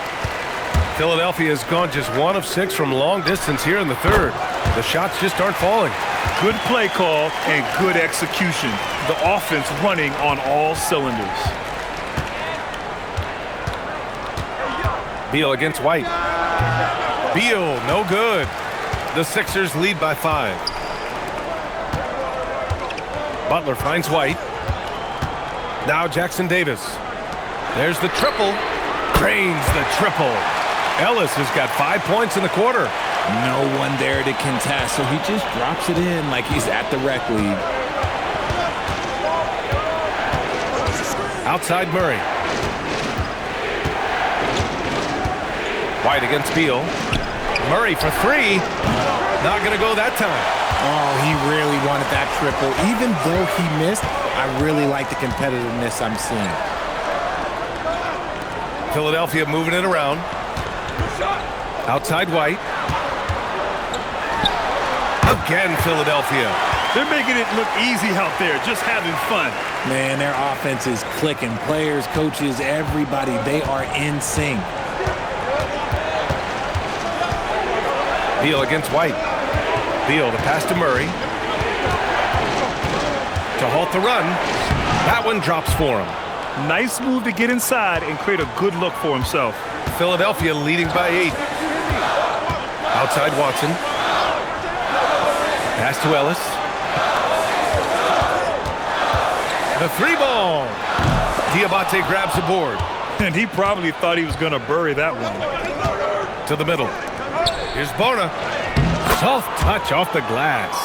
Philadelphia has gone just 1 of 6 from long distance here in the third. The shots just aren't falling. Good play call and good execution. The offense running on all cylinders. Beal against White. Beal, no good. The Sixers lead by 5. Butler finds White. Now Jackson Davis. There's the triple. Cranes the triple. Ellis has got 5 points in the quarter. No one there to contest, so he just drops it in like he's at the rec league. Outside Murray. White against Beal. Murray for 3. Not going to go that time. Oh, he really wanted that triple. Even though he missed, I really like the competitiveness I'm seeing. Philadelphia moving it around. Outside White. Again, Philadelphia. They're making it look easy out there, just having fun. Man, their offense is clicking. Players, coaches, everybody, they are in sync. Beal against White. Beal, the pass to Murray. To halt the run. That one drops for him. Nice move to get inside and create a good look for himself. Philadelphia leading by 8. Outside Watson. Pass to Ellis. The 3-ball. Diabate grabs the board. And he probably thought he was going to bury that one. To the middle. Here's Bona. Soft touch off the glass.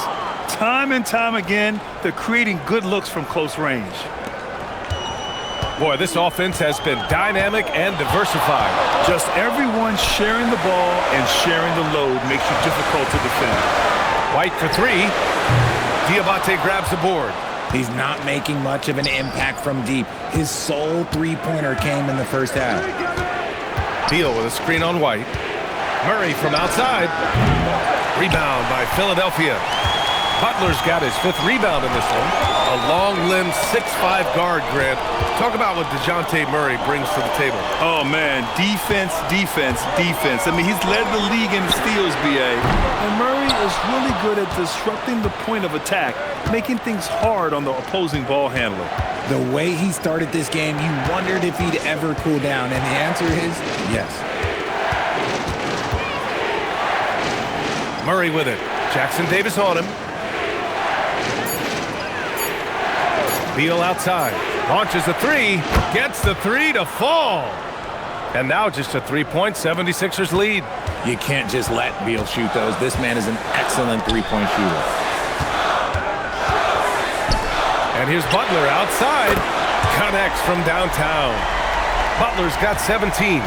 Time and time again, they're creating good looks from close range. Boy, this offense has been dynamic and diversified. Just everyone sharing the ball and sharing the load makes you difficult to defend. White for 3. Diabate grabs the board. He's not making much of an impact from deep. His sole three-pointer came in the first half. Beal with a screen on White. Murray from outside. Rebound by Philadelphia. Butler's got his 5th rebound in this one. A long-limbed 6'5" guard, Grant. Talk about what DeJounte Murray brings to the table. Oh, man. Defense, defense, defense. I mean, he's led the league in steals, BA. And Murray is really good at disrupting the point of attack, making things hard on the opposing ball handler. The way he started this game, you wondered if he'd ever cool down, and the answer is yes. Murray with it. Jackson Davis on him. Beal outside. Launches the 3. Gets the 3 to fall. And now just a 3-point 76ers lead. You can't just let Beal shoot those. This man is an excellent three-point shooter. And here's Butler outside. Connects from downtown. Butler's got 17.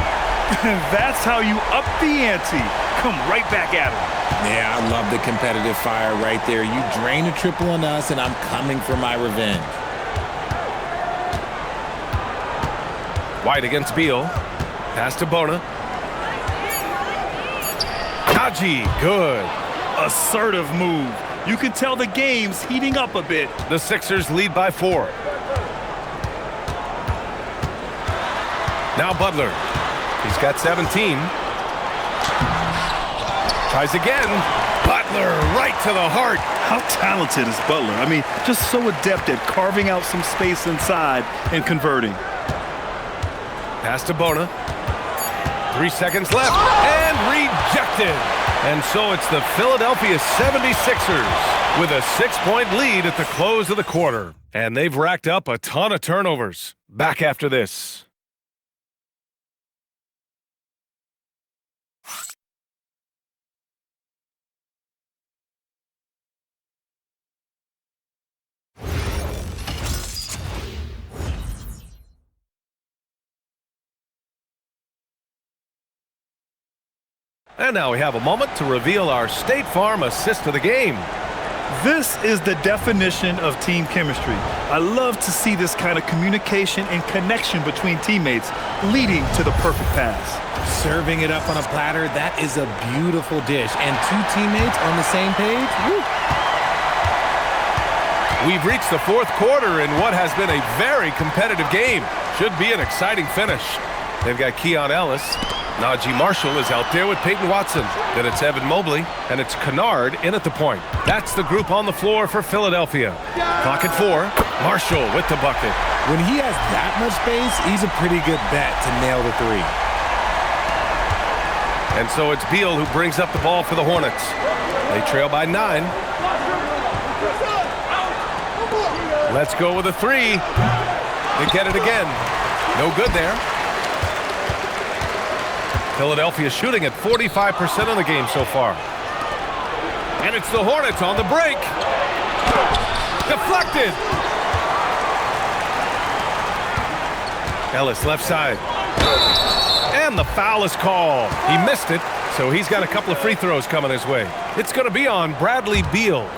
That's how you up the ante. Come right back at him. Yeah, I love the competitive fire right there. You drain a triple on us, and I'm coming for my revenge. White against Beal. Pass to Bona. Kaji, good. Assertive move. You can tell the game's heating up a bit. The Sixers lead by 4. Now Butler. He's got 17. Tries again. Butler right to the heart. How talented is Butler? I mean, just so adept at carving out some space inside and converting. Pass to Bona. 3 seconds left. And rejected. And so it's the Philadelphia 76ers with a 6-point lead at the close of the quarter. And they've racked up a ton of turnovers. Back after this. And now we have a moment to reveal our State Farm assist of the game. This is the definition of team chemistry. I love to see this kind of communication and connection between teammates leading to the perfect pass. Serving it up on a platter, that is a beautiful dish. And 2 teammates on the same page, woo. We've reached the fourth quarter in what has been a very competitive game. Should be an exciting finish. They've got Keon Ellis. Najee Marshall is out there with Peyton Watson. Then it's Evan Mobley, and it's Kennard in at the point. That's the group on the floor for Philadelphia. Clock at 4. Marshall with the bucket. When he has that much space, he's a pretty good bet to nail the three. And so it's Beal who brings up the ball for the Hornets. They trail by 9. Let's go with a 3. They get it again. No good there. Philadelphia shooting at 45% of the game so far. And it's the Hornets on the break. Deflected. Ellis left side. And the foul is called. He missed it, so he's got a couple of free throws coming his way. It's going to be on Bradley Beal.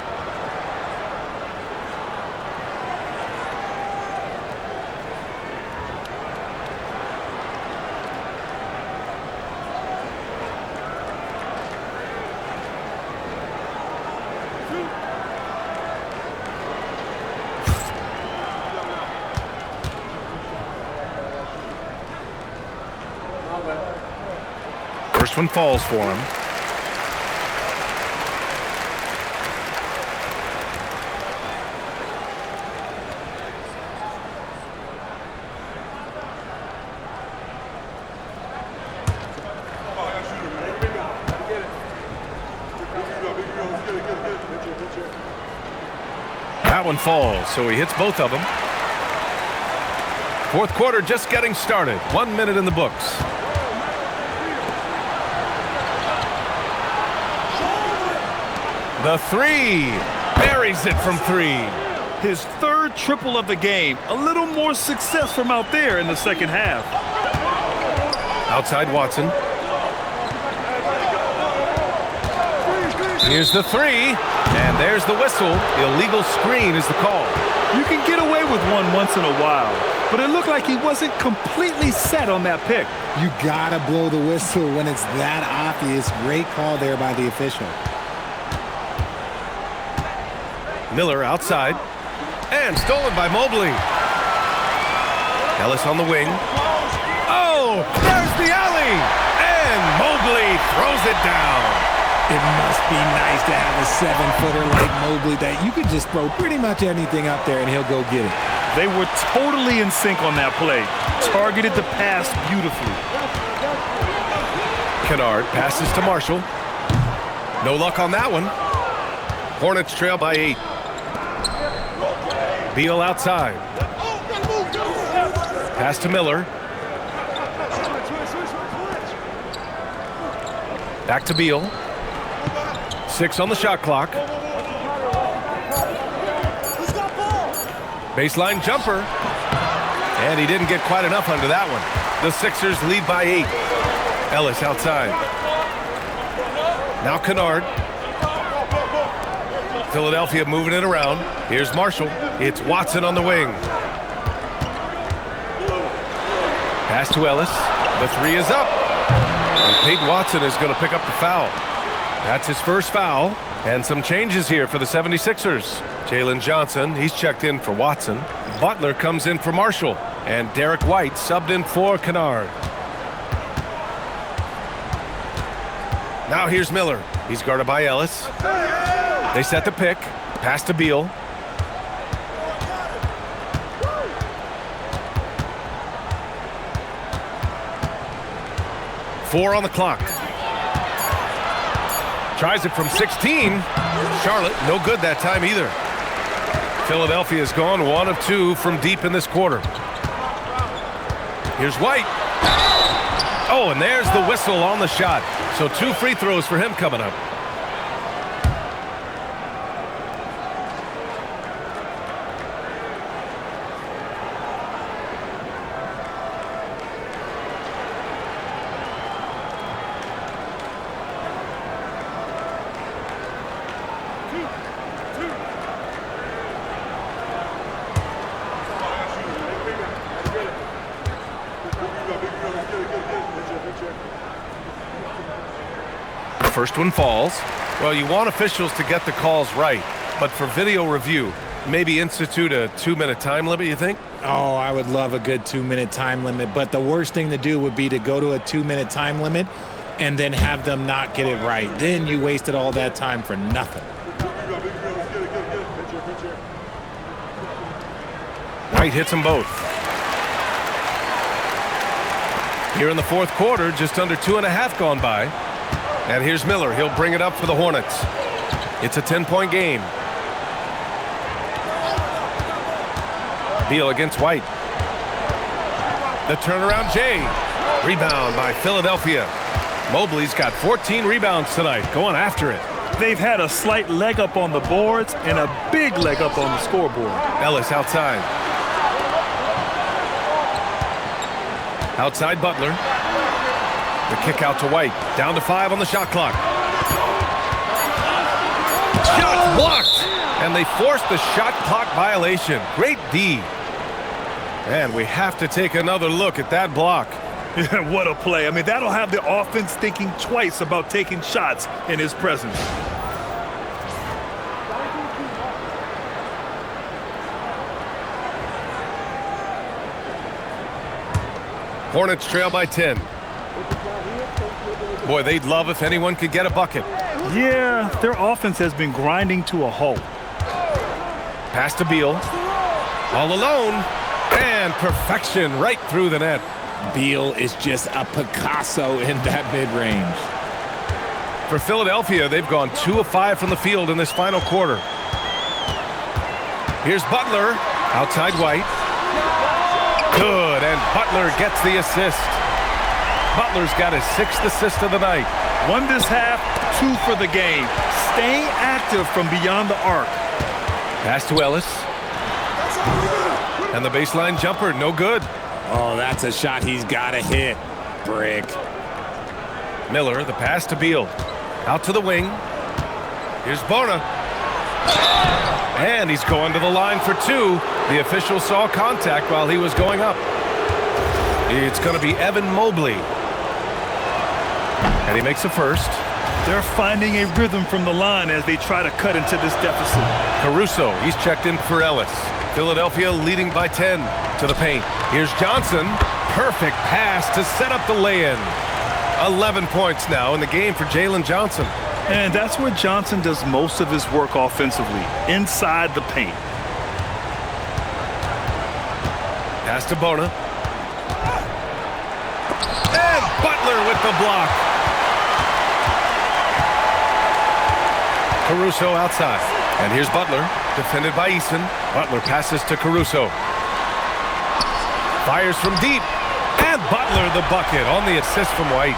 First one falls for him. That one falls, so he hits both of them. Fourth quarter just getting started. 1 minute in the books. The 3. Buries it from 3. His third triple of the game. A little more success from out there in the second half. Outside Watson. Here's the 3. And there's the whistle. Illegal screen is the call. You can get away with one once in a while, but it looked like he wasn't completely set on that pick. You gotta blow the whistle when it's that obvious. Great call there by the official. Miller outside. And stolen by Mobley. Ellis on the wing. Oh, there's the alley. And Mobley throws it down. It must be nice to have a 7-footer like Mobley that you could just throw pretty much anything up there and he'll go get it. They were totally in sync on that play. Targeted the pass beautifully. Kennard passes to Marshall. No luck on that one. Hornets trail by 8. Beal outside. Pass to Miller. Back to Beal. 6 on the shot clock. Baseline jumper. And he didn't get quite enough under that one. The Sixers lead by 8. Ellis outside. Now Kennard. Philadelphia moving it around. Here's Marshall. It's Watson on the wing. Pass to Ellis. The 3 is up. And Peyton Watson is going to pick up the foul. That's his first foul. And some changes here for the 76ers. Jalen Johnson, he's checked in for Watson. Butler comes in for Marshall. And Derek White subbed in for Kennard. Now here's Miller. He's guarded by Ellis. They set the pick. Pass to Beal. Four on the clock. Tries it from 16. Charlotte, no good that time either. Philadelphia has gone 1 of 2 from deep in this quarter. Here's White. Oh, and there's the whistle on the shot. So 2 free throws for him coming up. First one falls. Well, you want officials to get the calls right, but for video review, Maybe institute a 2-minute time limit, you think? Oh, I would love a good 2-minute time limit, but the worst thing to do would be to go to a 2-minute time limit and then have them not get it right. Then you wasted all that time for nothing. White hits them both. Here in the fourth quarter, just under 2.5 gone by. And here's Miller. He'll bring it up for the Hornets. It's a 10-point game. Beal against White. The turnaround Jay. Rebound by Philadelphia. Mobley's got 14 rebounds tonight, going after it. They've had a slight leg up on the boards and a big leg up on the scoreboard. Ellis outside. Outside Butler. The kick out to White. Down to 5 on the shot clock. Shot blocked! And they forced the shot clock violation. Great D. And we have to take another look at that block. What a play. I mean, that'll have the offense thinking twice about taking shots in his presence. Hornets trail by 10. Boy, they'd love if anyone could get a bucket. Yeah, their offense has been grinding to a halt. Pass to Beal. All alone. And perfection right through the net. Beal is just a Picasso in that mid-range. For Philadelphia, they've gone 2 of 5 from the field in this final quarter. Here's Butler. Outside White. Good, and Butler gets the assist. Butler's got his 6th assist of the night. 1 this half, 2 for the game. Staying active from beyond the arc. Pass to Ellis. And the baseline jumper, no good. Oh, that's a shot he's got to hit. Brick. Miller, the pass to Beal. Out to the wing. Here's Bona. And he's going to the line for 2. The official saw contact while he was going up. It's going to be Evan Mobley. And he makes a first. They're finding a rhythm from the line as they try to cut into this deficit. Caruso, he's checked in for Ellis. Philadelphia leading by 10 to the paint. Here's Johnson. Perfect pass to set up the lay-in. 11 points now in the game for Jalen Johnson. And that's where Johnson does most of his work offensively, inside the paint. Pass to Bona. And Butler with the block. Caruso outside. And here's Butler, defended by Eason. Butler passes to Caruso. Fires from deep. And Butler the bucket on the assist from White.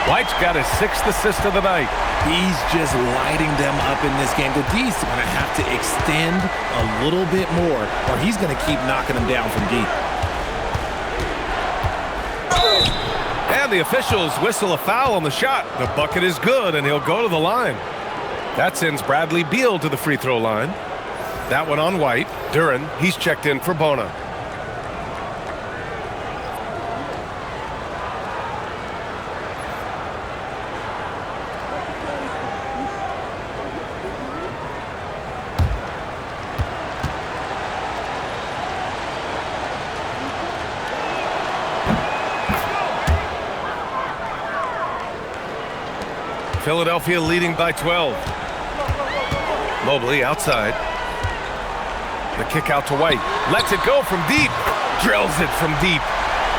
White's got his 6th assist of the night. He's just lighting them up in this game. The D's going to have to extend a little bit more, or he's going to keep knocking them down from deep. And the officials whistle a foul on the shot. The bucket is good, and he'll go to the line. That sends Bradley Beal to the free throw line. That one on White. Duren, he's checked in for Bona. Philadelphia leading by 12. Mobley outside. The kick out to White. Lets it go from deep. Drills it from deep.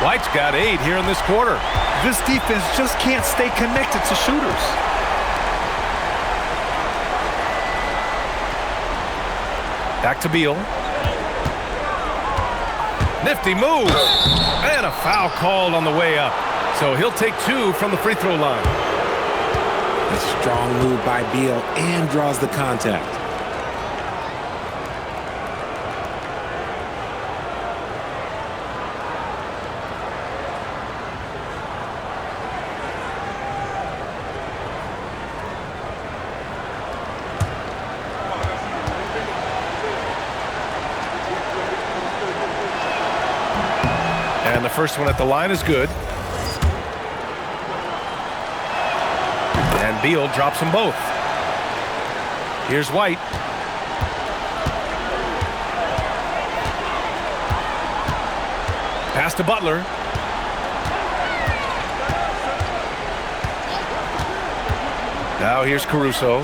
White's got 8 here in this quarter. This defense just can't stay connected to shooters. Back to Beal. Nifty move. And a foul called on the way up. So he'll take 2 from the free throw line. A strong move by Beal and draws the contact. And the first one at the line is good. And Beal drops them both. Here's White. Pass to Butler. Now here's Caruso.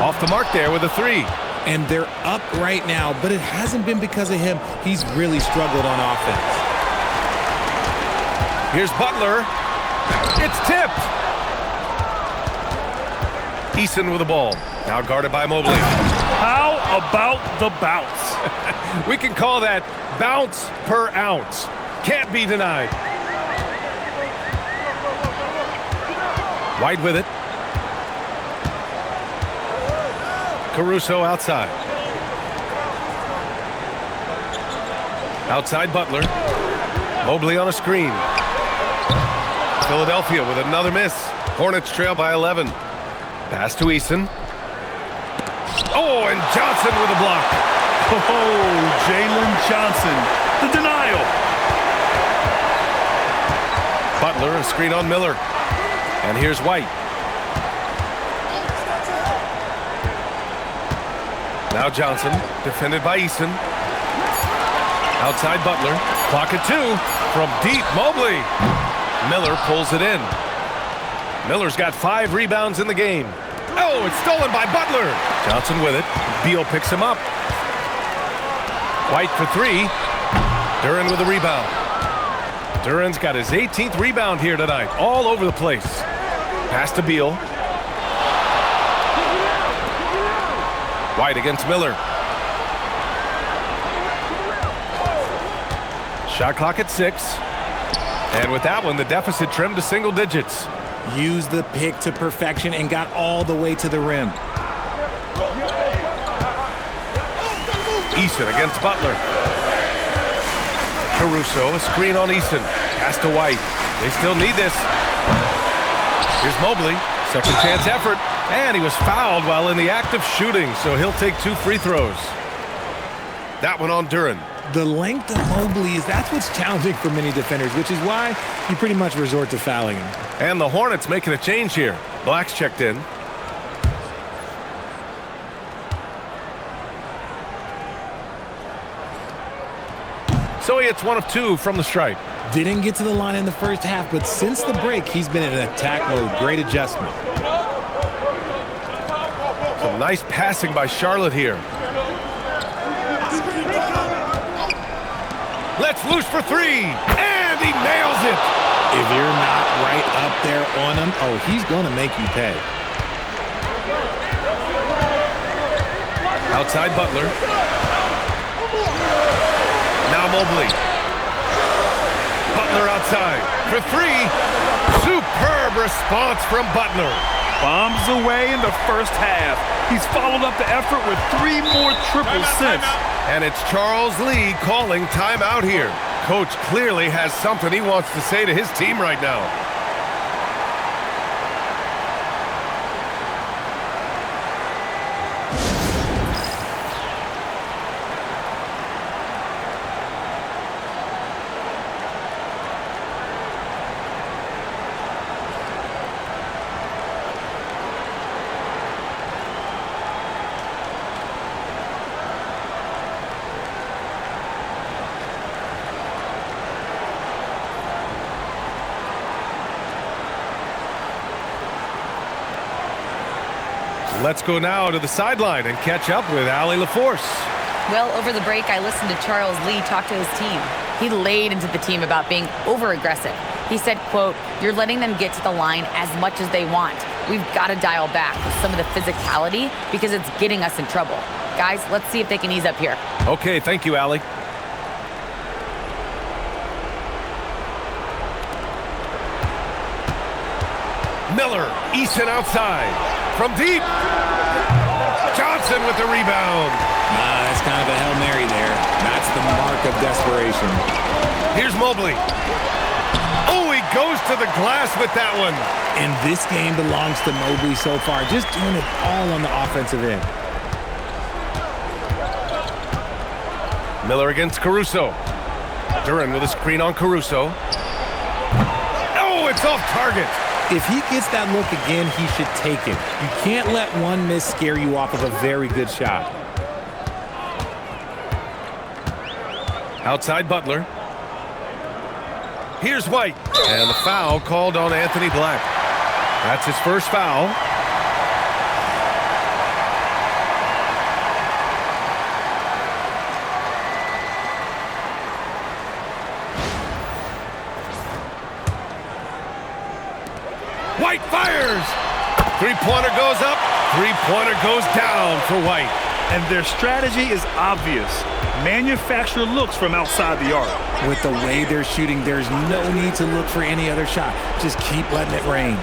Off the mark there with a three. And they're up right now, but it hasn't been because of him. He's really struggled on offense. Here's Butler. It's tipped. Eason with the ball. Now guarded by Mobley. How about the bounce? We can call that bounce per ounce. Can't be denied. White with it. Caruso outside. Outside Butler. Mobley on a screen. Philadelphia with another miss. Hornets trail by 11. Pass to Eason. Oh, and Johnson with a block. Oh, Jalen Johnson. The denial. Butler, a screen on Miller. And here's White. Now Johnson, defended by Eason. Outside Butler. Clock at 2. From deep, Mobley. Miller pulls it in. Miller's got 5 rebounds in the game. Oh, it's stolen by Butler. Johnson with it. Beal picks him up. White for 3. Duren with a rebound. Duren's got his 18th rebound here tonight. All over the place. Pass to Beal. White against Miller. Shot clock at 6. And with that one, the deficit trimmed to single digits. Used the pick to perfection and got all the way to the rim. Eason against Butler. Caruso, a screen on Eason. Pass to White. They still need this. Here's Mobley. Second chance effort. And he was fouled while in the act of shooting, so he'll take 2 free throws. That one on Duren. The length of Mobley that's what's challenging for many defenders, which is why you pretty much resort to fouling him. And the Hornets making a change here. Black's checked in. So he hits 1 of 2 from the stripe. Didn't get to the line in the first half, but since the break, he's been in an attack mode. Great adjustment. Some nice passing by Charlotte here. Let's loose for 3, and he nails it. If you're not right up there on him, oh, he's going to make you pay. Outside Butler. Now Mobley. Butler outside for 3. Superb response from Butler. Bombs away in the first half. He's followed up the effort with 3 more triples since. And it's Charles Lee calling timeout here. Coach clearly has something he wants to say to his team right now. Let's go now to the sideline and catch up with Allie LaForce. Well, over the break, I listened to Charles Lee talk to his team. He laid into the team about being over-aggressive. He said, quote, "You're letting them get to the line as much as they want. We've got to dial back with some of the physicality because it's getting us in trouble. Guys, let's see if they can ease up here." Okay, thank you, Allie. Miller, Eason outside. From deep. Johnson with the rebound. That's kind of a Hail Mary there. That's the mark of desperation. Here's Mobley. Oh, he goes to the glass with that one. And this game belongs to Mobley so far, just doing it all on the offensive end. Miller against Caruso. Duren with a screen on Caruso. Oh, it's off target. If he gets that look again, he should take it. You can't let one miss scare you off of a very good shot. Outside Butler. Here's White. And the foul called on Anthony Black. That's his first foul. White fires. Three-pointer goes up. Three-pointer goes down for White. And their strategy is obvious. Manufacture looks from outside the arc. With the way they're shooting, there's no need to look for any other shot. Just keep letting it rain.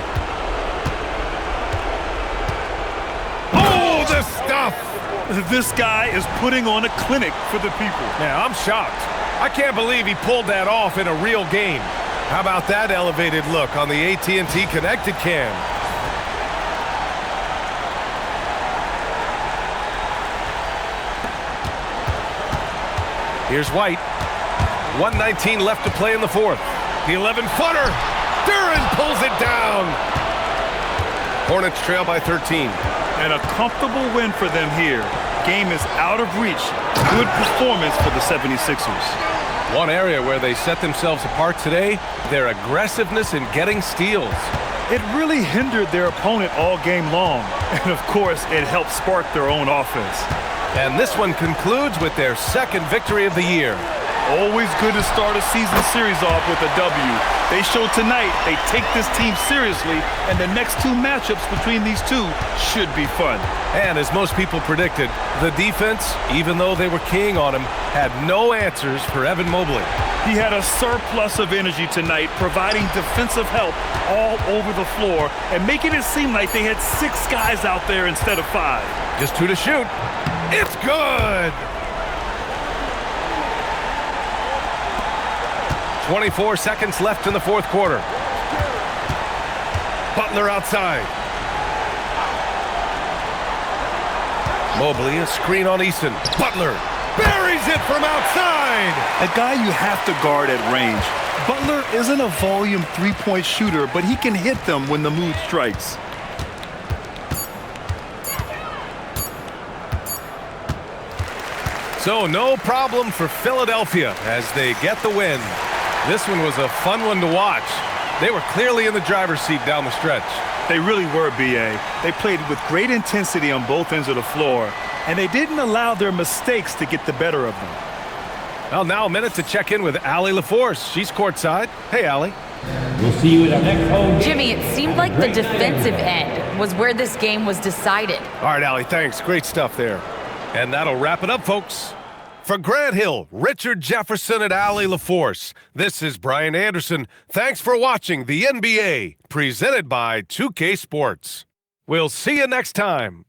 Oh, the stuff! This guy is putting on a clinic for the people. Yeah, I'm shocked. I can't believe he pulled that off in a real game. How about that elevated look on the AT&T Connected Cam? Here's White. 1:19 left to play in the fourth. The 11-footer. Duren pulls it down. Hornets trail by 13. And a comfortable win for them here. Game is out of reach. Good performance for the 76ers. One area where they set themselves apart today, their aggressiveness in getting steals. It really hindered their opponent all game long. And of course, it helped spark their own offense. And this one concludes with their second victory of the year. Always good to start a season series off with a W. They show tonight they take this team seriously, and the next two matchups between these two should be fun. And as most people predicted, the defense, even though they were keying on him, had no answers for Evan Mobley. He had a surplus of energy tonight, providing defensive help all over the floor and making it seem like they had 6 guys out there instead of 5. Just 2 to shoot. It's good! 24 seconds left in the fourth quarter. Butler outside. Mobley, a screen on Eason. Butler buries it from outside! A guy you have to guard at range. Butler isn't a volume three-point shooter, but he can hit them when the mood strikes. So no problem for Philadelphia as they get the win. This one was a fun one to watch. They were clearly in the driver's seat down the stretch. They really were, B.A. They played with great intensity on both ends of the floor, and they didn't allow their mistakes to get the better of them. Well, now a minute to check in with Allie LaForce. She's courtside. Hey, Allie. We'll see you at our next home game. Jimmy, it seemed like the defensive end was where this game was decided. All right, Allie, thanks. Great stuff there. And that'll wrap it up, folks. For Grant Hill, Richard Jefferson, and Allie LaForce, this is Brian Anderson. Thanks for watching the NBA, presented by 2K Sports. We'll see you next time.